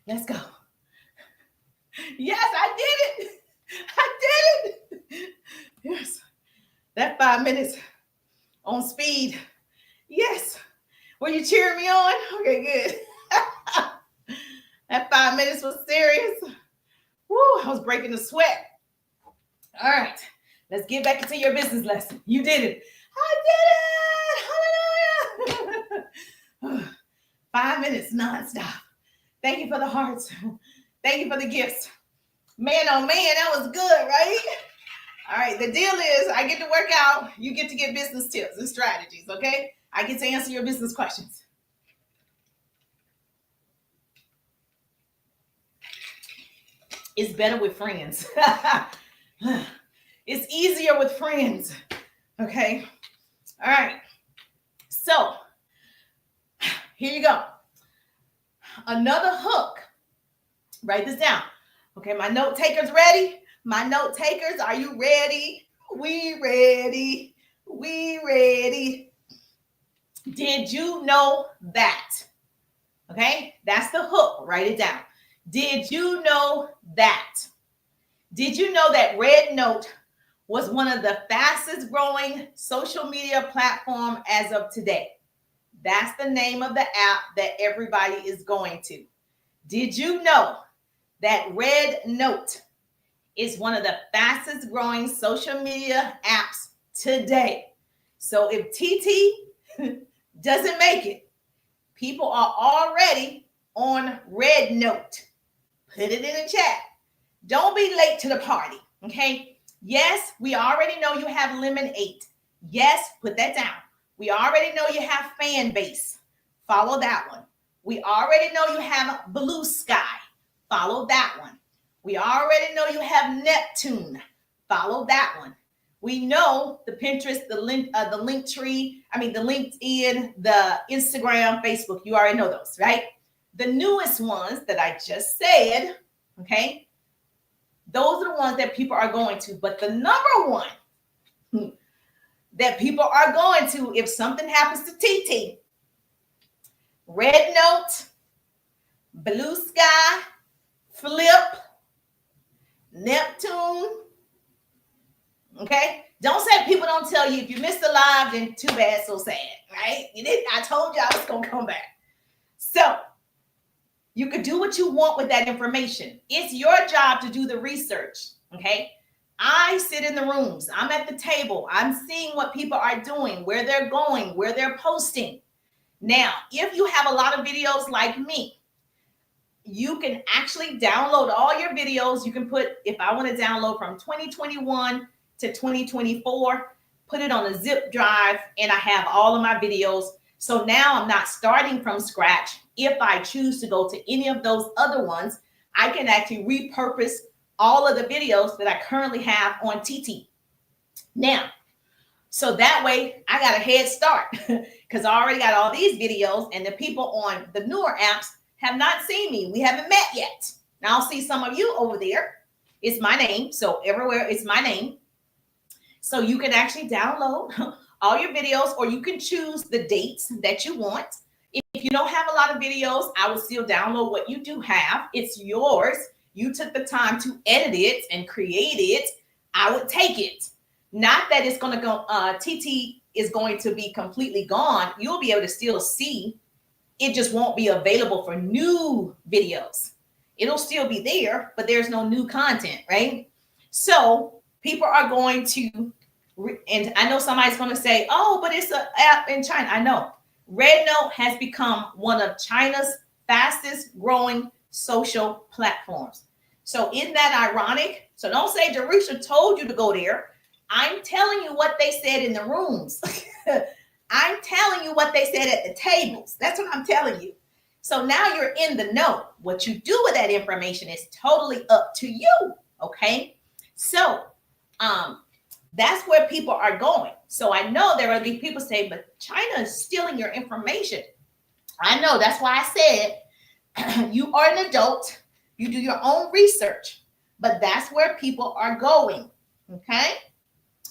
Let's go. Yes, I did it. I did it. Yes. That 5 minutes on speed. Yes. Were you cheering me on? Okay, good. That 5 minutes was serious. Woo, I was breaking the sweat. All right. Let's get back into your business lesson. You did it. I did it. Hallelujah. 5 minutes nonstop. Thank you for the hearts. Thank you for the gifts. Man, oh man, that was good, right? All right, the deal is I get to work out. You get to get business tips and strategies, okay? I get to answer your business questions. It's better with friends. It's easier with friends, okay? All right, so here you go. Another hook. Write this down. Okay, my note takers ready? My note takers, are you ready? We ready. We ready. Did you know that? Okay, that's the hook. Write it down. Did you know that? Did you know that Red Note was one of the fastest growing social media platform as of today? That's the name of the app that everybody is going to. Did you know that Red Note is one of the fastest growing social media apps today? So if TT doesn't make it, people are already on Red Note. Put it in the chat. Don't be late to the party, okay? Yes, we already know you have Lemon 8. Yes, put that down. We already know you have Fan Base. Follow that one. We already know you have Blue Sky. Follow that one. We already know you have Neptune. Follow that one. We know the Pinterest, the link tree, the LinkedIn, the Instagram, Facebook. You already know those, right? The newest ones that I just said, okay? Those are the ones that people are going to. But the number one that people are going to if something happens to TT, Red Note, Blue Sky, Flip, Neptune. Okay? Don't say people don't tell you. If you missed the live, then too bad, so sad, right? You did. I told you I was going to come back. So you could do what you want with that information. It's your job to do the research, okay? I sit in the rooms. I'm at the table. I'm seeing what people are doing, where they're going, where they're posting. Now, if you have a lot of videos like me, you can actually download all your videos. You can put, if I want to download from 2021 to 2024, put it on a zip drive, and I have all of my videos. So now I'm not starting from scratch. If I choose to go to any of those other ones, I can actually repurpose all of the videos that I currently have on TT. Now, so that way I got a head start because I already got all these videos, and the people on the newer apps have not seen me. We haven't met yet. Now I'll see some of you over there. It's my name. So everywhere it's my name. So you can actually download all your videos, or you can choose the dates that you want. If you don't have a lot of videos, I would still download what you do have. It's yours. You took the time to edit it and create it. I would take it. Not that it's going to go, TT is going to be completely gone. You'll be able to still see. It just won't be available for new videos. It'll still be there, but there's no new content, right? So people are going to, and I know somebody's going to say, oh, but it's an app in China. I know. Red Note has become one of China's fastest growing social platforms. So isn't that ironic? So don't say Jerusha told you to go there. I'm telling you what they said in the rooms. I'm telling you what they said at the tables. That's what I'm telling you. So now you're in the know. What you do with that information is totally up to you. Okay. So that's where people are going. So I know there will be people say, but China is stealing your information. I know. That's why I said you are an adult. You do your own research, but that's where people are going. Okay.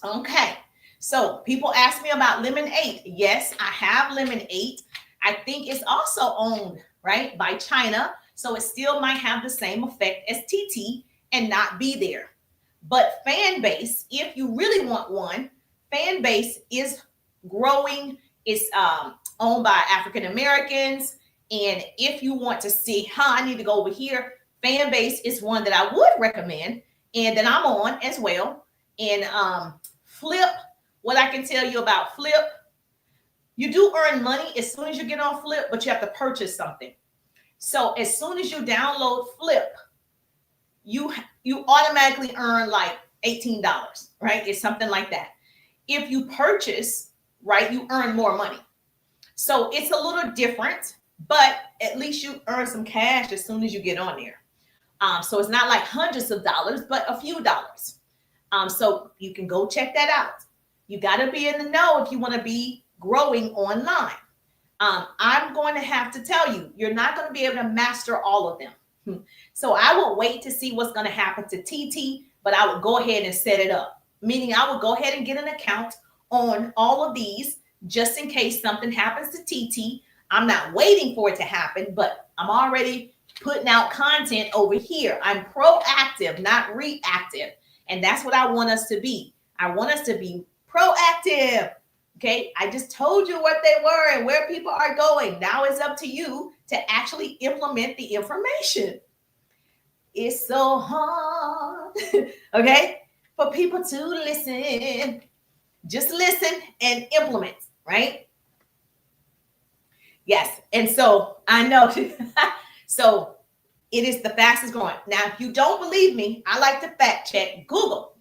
Okay. So people ask me about Lemon 8. Yes, I have Lemon 8. I think it's also owned, right, by China. So it still might have the same effect as TT and not be there. But Fan Base, if you really want one, Fan Base is growing. It's owned by African Americans. And if you want to see, I need to go over here, Fan Base is one that I would recommend and that I'm on as well. And Flip, what I can tell you about Flip, you do earn money as soon as you get on Flip, but you have to purchase something. So as soon as you download Flip, you automatically earn like $18, right? It's something like that. If you purchase, right, you earn more money. So it's a little different, but at least you earn some cash as soon as you get on there. So it's not like hundreds of dollars, but a few dollars. So you can go check that out. You got to be in the know if you want to be growing online. I'm going to have to tell you, you're not going to be able to master all of them. So I will wait to see what's going to happen to TT, but I would go ahead and set it up. Meaning I would go ahead and get an account on all of these just in case something happens to TT. I'm not waiting for it to happen, but I'm already putting out content over here. I'm proactive, not reactive. And that's what I want us to be. I want us to be proactive. Okay, I just told you what they were and where people are going. Now it's up to you to actually implement the information. It's so hard, okay, for people to listen. Just listen and implement, right? Yes, and so I know. So it is the fastest growing. Now, if you don't believe me, I like to fact check. Google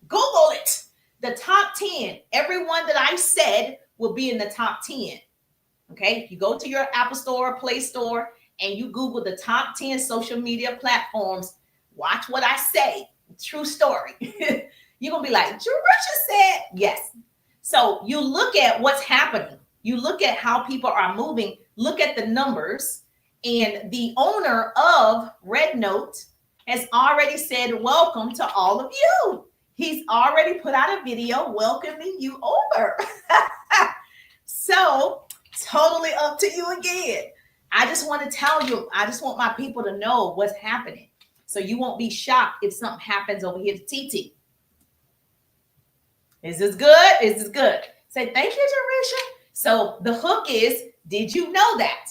it. The top 10, everyone that I said will be in the top 10. Okay, if you go to your Apple Store, Play Store, and you Google the top 10 social media platforms, watch what I say. True story. You're going to be like, Jerusha said, yes. So you look at what's happening. You look at how people are moving. Look at the numbers. And the owner of Red Note has already said, welcome to all of you. He's already put out a video welcoming you over. So totally up to you again. I just want to tell you, I just want my people to know what's happening. So you won't be shocked if something happens over here to TT. Is this good? Is this good? Say, thank you, Jerusha. So the hook is, did you know that?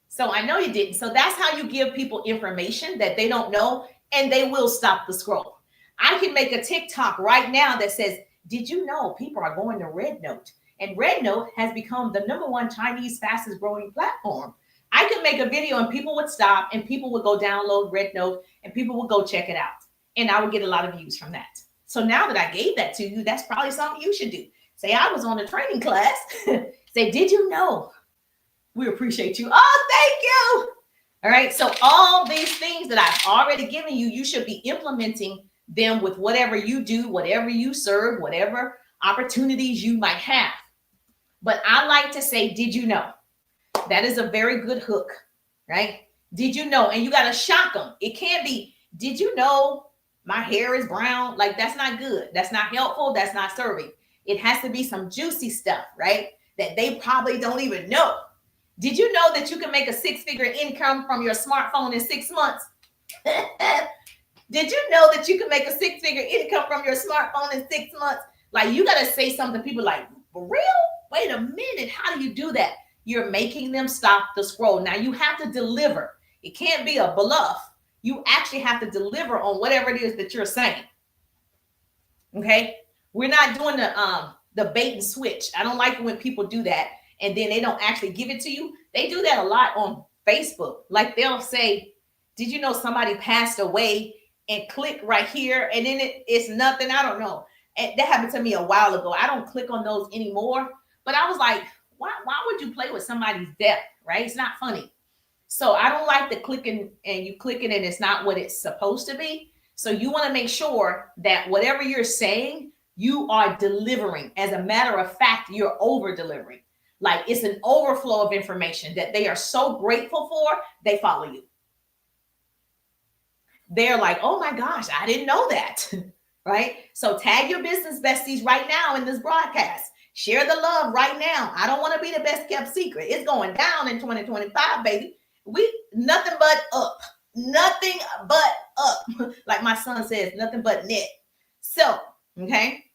So I know you didn't. So that's how you give people information that they don't know, and they will stop the scroll. I can make a TikTok right now that says, did you know people are going to Red Note? And Red Note has become the #1 Chinese fastest growing platform. I could make a video and people would stop and people would go download Red Note and people would go check it out. And I would get a lot of views from that. So now that I gave that to you, that's probably something you should do. Say, I was on a training class. Say, did you know? We appreciate you. Oh, thank you. All right. So all these things that I've already given you, you should be implementing them with whatever you do, whatever you serve, whatever opportunities you might have. But I like to say, did you know? That is a very good hook, right? Did you know? And you got to shock them. It can't be, did you know my hair is brown? Like, that's not good. That's not helpful. That's not serving. It has to be some juicy stuff, right? That they probably don't even know. Did you know that you can make a 6-figure income from your smartphone in 6 months? Did you know that you can make a 6-figure income from your smartphone in 6 months? Like, you got to say something. People like, for real? Wait a minute. How do you do that? You're making them stop the scroll. Now you have to deliver. It can't be a bluff. You actually have to deliver on whatever it is that you're saying. Okay? We're not doing the bait and switch. I don't like it when people do that and then they don't actually give it to you. They do that a lot on Facebook. Like, they'll say, did you know somebody passed away, and click right here, and then it's nothing. I don't know. And that happened to me a while ago. I don't click on those anymore. But I was like, why would you play with somebody's death, right? It's not funny. So I don't like the clicking and you click it and it's not what it's supposed to be. So you want to make sure that whatever you're saying, you are delivering. As a matter of fact, you're over delivering. Like, it's an overflow of information that they are so grateful for, they follow you. They're like, oh my gosh, I didn't know that, right? So tag your business besties right now in this broadcast. Share the love right now. I don't want to be the best kept secret. It's going down in 2025, baby. Nothing but up. Nothing but up. Like my son says, nothing but net. So, okay,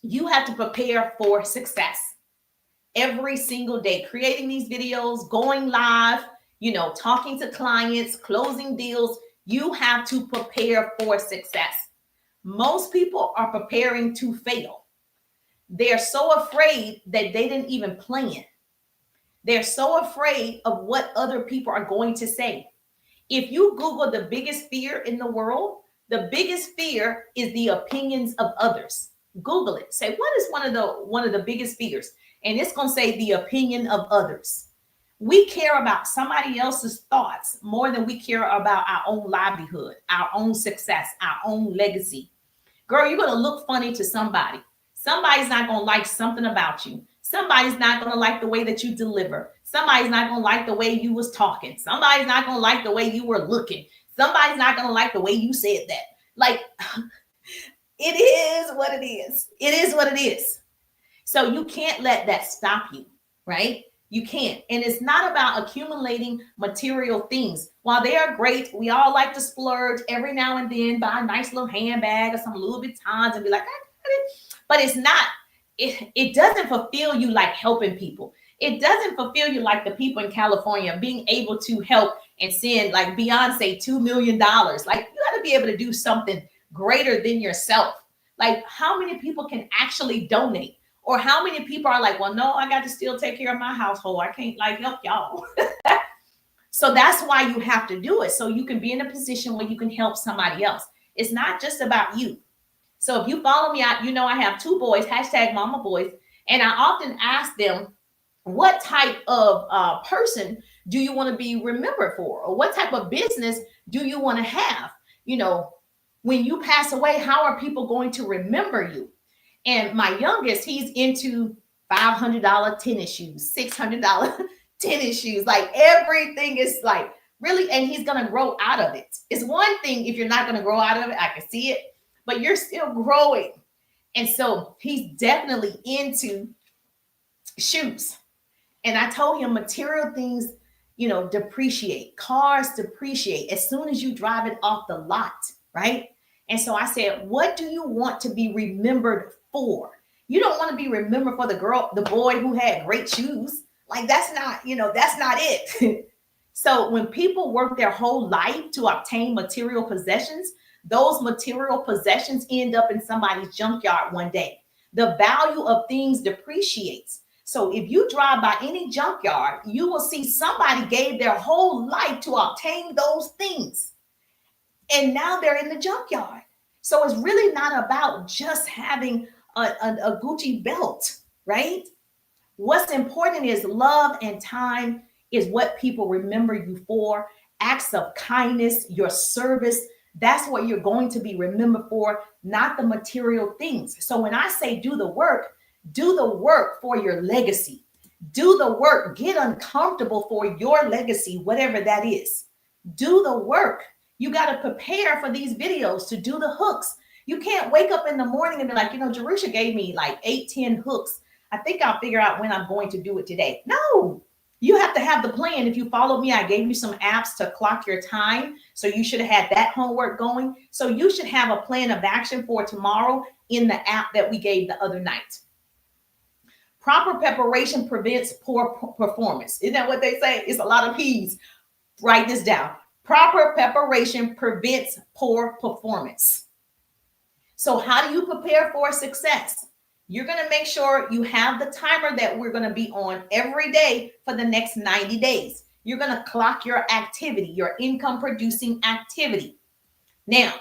you have to prepare for success every single day, creating these videos, going live, talking to clients, closing deals. You have to prepare for success. Most people are preparing to fail. They're so afraid that they didn't even plan. They're so afraid of what other people are going to say. If you Google the biggest fear in the world, the biggest fear is the opinions of others. Google it. Say, what is one of the biggest fears? And it's going to say the opinion of others. We care about somebody else's thoughts more than we care about our own livelihood, our own success, our own legacy. Girl, you're going to look funny to somebody. Somebody's not going to like something about you. Somebody's not going to like the way that you deliver. Somebody's not going to like the way you was talking. Somebody's not going to like the way you were looking. Somebody's not going to like the way you said that. Like, it is what it is. It is what it is. So you can't let that stop you, right? You can't. And it's not about accumulating material things. While they are great, we all like to splurge every now and then, buy a nice little handbag or some Louis Vuittons and be like, I got it. But it's not. It doesn't fulfill you like helping people. It doesn't fulfill you like the people in California being able to help and send like Beyonce $2 million. Like, you got to be able to do something greater than yourself. Like, how many people can actually donate? Or how many people are like, well, no, I got to still take care of my household. I can't like help y'all. So that's why you have to do it. So you can be in a position where you can help somebody else. It's not just about you. So if you follow me out, you know, I have 2 boys, #mama boys. And I often ask them, what type of person do you want to be remembered for? Or what type of business do you want to have? You know, when you pass away, how are people going to remember you? And my youngest, he's into $500 tennis shoes, $600 tennis shoes. Like, everything is like really, and he's going to grow out of it. It's one thing if you're not going to grow out of it, I can see it, but you're still growing. And so he's definitely into shoes. And I told him material things, you know, depreciate. Cars depreciate as soon as you drive it off the lot, right? And so I said, what do you want to be remembered for? You don't want to be remembered for the boy who had great shoes. Like, that's not, you know, that's not it. So when people work their whole life to obtain material possessions, those material possessions end up in somebody's junkyard one day. The value of things depreciates. So if you drive by any junkyard, you will see somebody gave their whole life to obtain those things. And now they're in the junkyard. So it's really not about just having a Gucci belt, right? What's important is love and time is what people remember you for. Acts of kindness, your service, that's what you're going to be remembered for, not the material things. So when I say do the work for your legacy. Do the work. Get uncomfortable for your legacy, whatever that is. Do the work. You got to prepare for these videos to do the hooks. You can't wake up in the morning and be like, you know, Jerusha gave me like 8-10 hooks. I think I'll figure out when I'm going to do it today. No, you have to have the plan. If you follow me, I gave you some apps to clock your time. So you should have had that homework going. So you should have a plan of action for tomorrow in the app that we gave the other night. Proper preparation prevents poor performance. Isn't that what they say? It's a lot of P's. Write this down. Proper preparation prevents poor performance. So how do you prepare for success? You're going to make sure you have the timer that we're going to be on every day for the next 90 days. You're going to clock your activity, your income producing activity. Now,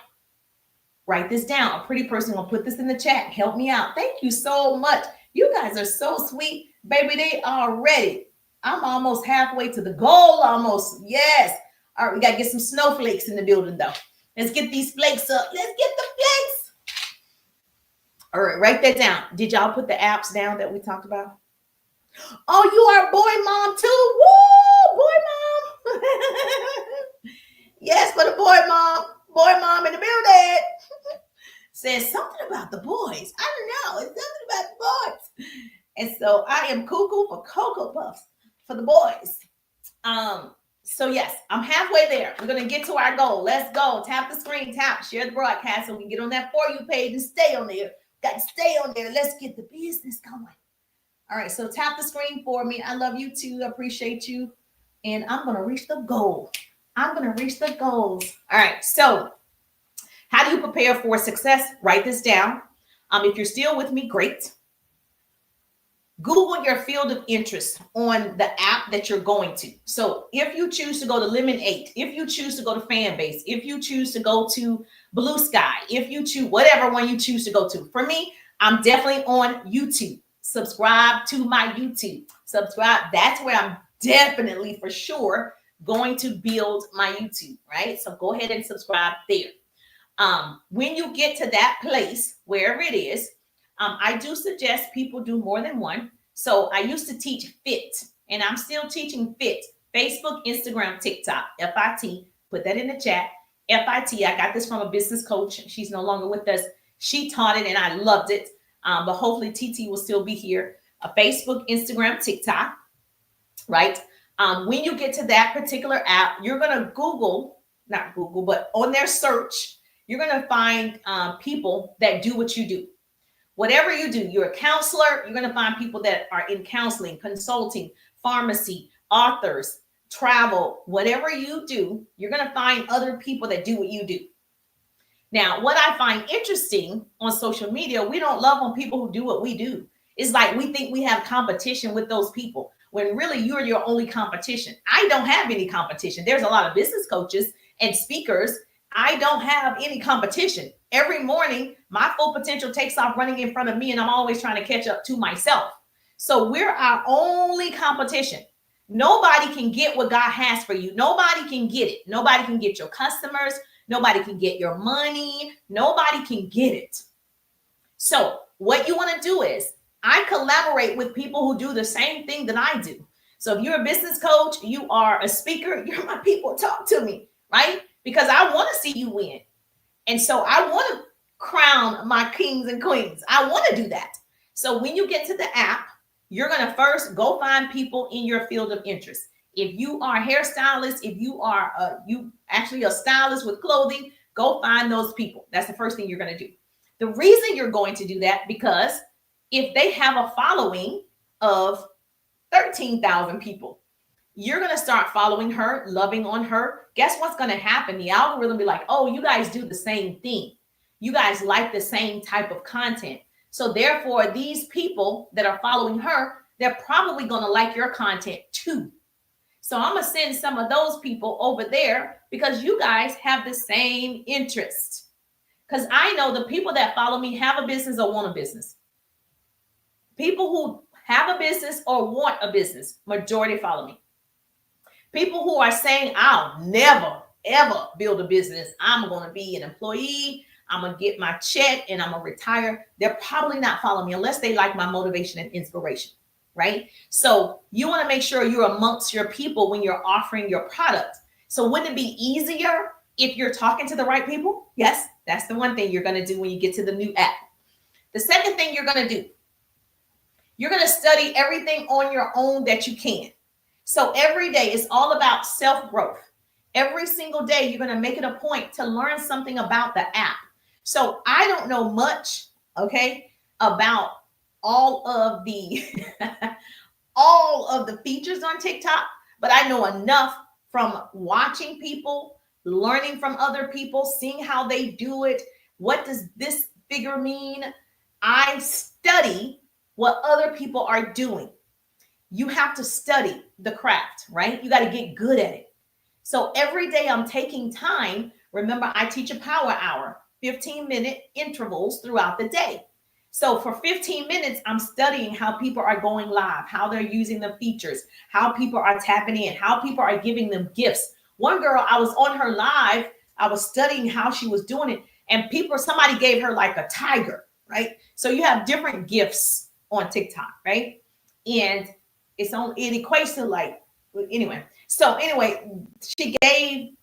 write this down. A pretty person will put this in the chat. Help me out. Thank you so much. You guys are so sweet. Baby, they are ready. I'm almost halfway to the goal almost. Yes. All right, we got to get some snowflakes in the building, though. Let's get these flakes up. Let's get the flakes. All right, write that down. Did y'all put the apps down that we talked about? Oh, you are a boy mom, too. Woo, boy mom. Yes, for the boy mom. Boy mom in the building. Says something about the boys. I don't know. It's something about the boys. And so I am cuckoo for Cocoa Puffs for the boys. So yes, I'm halfway there. We're going to get to our goal. Let's go. Tap the screen, share the broadcast so we can get on that For You page and stay on there. Got to stay on there. Let's get the business going. All right, so tap the screen for me. I love you too. I appreciate you. And I'm going to reach the goal. I'm going to reach the goals. All right, so How do you prepare for success? Write this down. If you're still with me, great. Google your field of interest on the app that you're going to. So if you choose to go to Lemon8, if you choose to go to Fanbase, if you choose to go to Blue Sky, if you choose whatever one you choose to go to. For me, I'm definitely on YouTube. Subscribe to my YouTube. Subscribe. That's where I'm definitely for sure going to build my YouTube, right? So go ahead and subscribe there. When you get to that place, wherever it is, I do suggest people do more than one. So I used to teach FIT, and I'm still teaching FIT. Facebook, Instagram, TikTok, FIT. Put that in the chat. FIT. I got this from a business coach. She's no longer with us. She taught it, and I loved it. But hopefully TT will still be here. Facebook, Instagram, TikTok, right? When you get to that particular app, you're going to not Google, but on their search, you're going to find people that do what you do. Whatever you do, you're a counselor, you're going to find people that are in counseling, consulting, pharmacy, authors, travel, whatever you do, you're going to find other people that do what you do. Now, what I find interesting on social media, we don't love on people who do what we do. It's like we think we have competition with those people when really you're your only competition. I don't have any competition. There's a lot of business coaches and speakers. I don't have any competition. Every morning, my full potential takes off running in front of me, and I'm always trying to catch up to myself. So we're our only competition. Nobody can get what God has for you. Nobody can get it. Nobody can get your customers. Nobody can get your money. Nobody can get it. So what you want to do is I collaborate with people who do the same thing that I do. So if you're a business coach, you are a speaker, you're my people, talk to me, right? Because I want to see you win. And so I want to crown my kings and queens. I want to do that. So when you get to the app, you're going to first go find people in your field of interest. If you are a hairstylist, if you are you actually a stylist with clothing, go find those people. That's the first thing you're going to do. The reason you're going to do that, because if they have a following of 13,000 people, you're going to start following her, loving on her. Guess what's going to happen? The algorithm will be like, oh, you guys do the same thing. You guys like the same type of content. So therefore, these people that are following her, they're probably going to like your content too. So I'm going to send some of those people over there because you guys have the same interest. Because I know the people that follow me have a business or want a business. People who have a business or want a business, majority follow me. People who are saying, I'll never, ever build a business. I'm going to be an employee. I'm going to get my check and I'm going to retire. They're probably not following me unless they like my motivation and inspiration, right? So you want to make sure you're amongst your people when you're offering your product. So wouldn't it be easier if you're talking to the right people? Yes, that's the one thing you're going to do when you get to the new app. The second thing you're going to do, you're going to study everything on your own that you can. So every day is all about self-growth. Every single day, you're going to make it a point to learn something about the app. So I don't know much, okay, about all of the all of the features on TikTok, but I know enough from watching people, learning from other people, seeing how they do it. What does this figure mean? I study what other people are doing. You have to study the craft, right? You got to get good at it. So every day I'm taking time. Remember, I teach a power hour, 15-minute intervals throughout the day. So for 15 minutes, I'm studying how people are going live, how they're using the features, how people are tapping in, how people are giving them gifts. One girl, I was on her live. I was studying how she was doing it. And somebody gave her like a tiger, right? So you have different gifts on TikTok, right? And it equates to like, anyway. So anyway,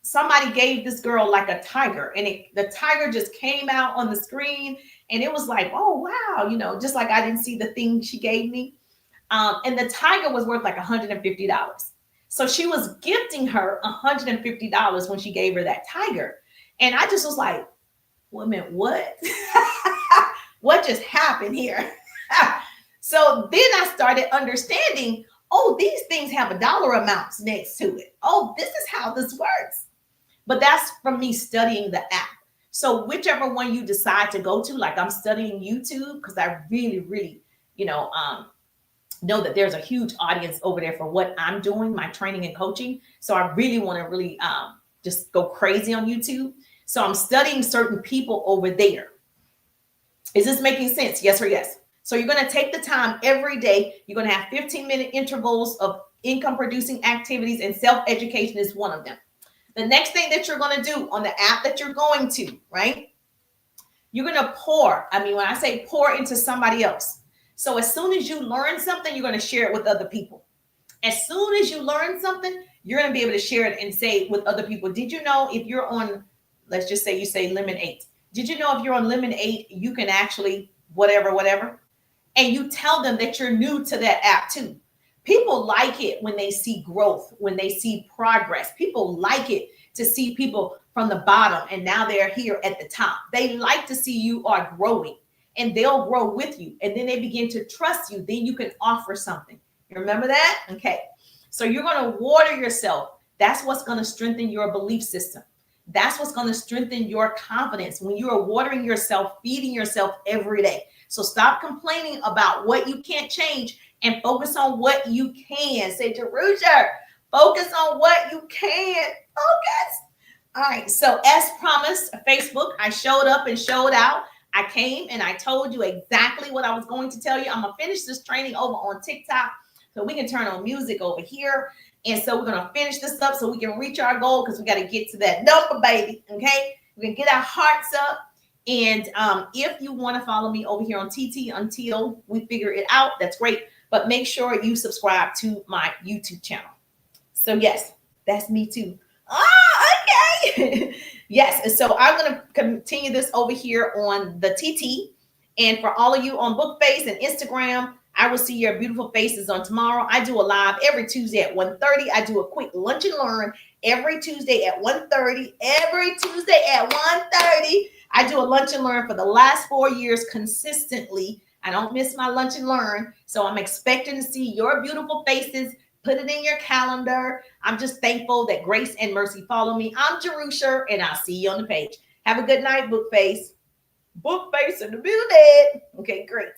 somebody gave this girl like a tiger, and the tiger just came out on the screen, and it was like, oh wow, just like I didn't see the thing she gave me. And the tiger was worth like $150. So she was gifting her $150 when she gave her that tiger. And I just was like, wait a minute, what? What just happened here? So then I started understanding, oh, these things have a dollar amounts next to it. Oh, this is how this works. But that's from me studying the app. So whichever one you decide to go to, like I'm studying YouTube because I really, really, you know that there's a huge audience over there for what I'm doing, my training and coaching. So I really want to really just go crazy on YouTube. So I'm studying certain people over there. Is this making sense? Yes or yes? So you're going to take the time every day. You're going to have 15-minute intervals of income producing activities, and self-education is one of them. The next thing that you're going to do on the app that you're going to, right? You're going to pour. I mean, when I say pour into somebody else. So as soon as you learn something, you're going to share it with other people. As soon as you learn something, you're going to be able to share it and say it with other people. Did you know if you're on, let's just say you say lemon 8. Did you know if you're on lemon 8, you can actually whatever. And you tell them that you're new to that app too. People like it when they see growth, when they see progress. People like it to see people from the bottom and now they're here at the top. They like to see you are growing, and they'll grow with you. And then they begin to trust you. Then you can offer something. You remember that? Okay. So you're going to water yourself. That's what's going to strengthen your belief system. That's what's going to strengthen your confidence when you are watering yourself, feeding yourself every day. So stop complaining about what you can't change and focus on what you can. Say, Jerusha, focus on what you can. Focus. All right. So as promised, Facebook, I showed up and showed out. I came and I told you exactly what I was going to tell you. I'm going to finish this training over on TikTok so we can turn on music over here. And so we're going to finish this up so we can reach our goal, because we got to get to that number, baby. Okay. We're going to get our hearts up. And if you want to follow me over here on TT until we figure it out, that's great. But make sure you subscribe to my YouTube channel. So yes, that's me too. Oh, okay. Yes. And so I'm going to continue this over here on the TT. And for all of you on Bookface and Instagram, I will see your beautiful faces on tomorrow. I do a live every Tuesday at 1:30. I do a quick lunch and learn every Tuesday at 1:30. Every Tuesday at 1:30. I do a lunch and learn for the last 4 years consistently. I don't miss my lunch and learn. So I'm expecting to see your beautiful faces. Put it in your calendar. I'm just thankful that grace and mercy follow me. I'm Jerusha, and I'll see you on the page. Have a good night, Bookface. Bookface in the building. Okay, great.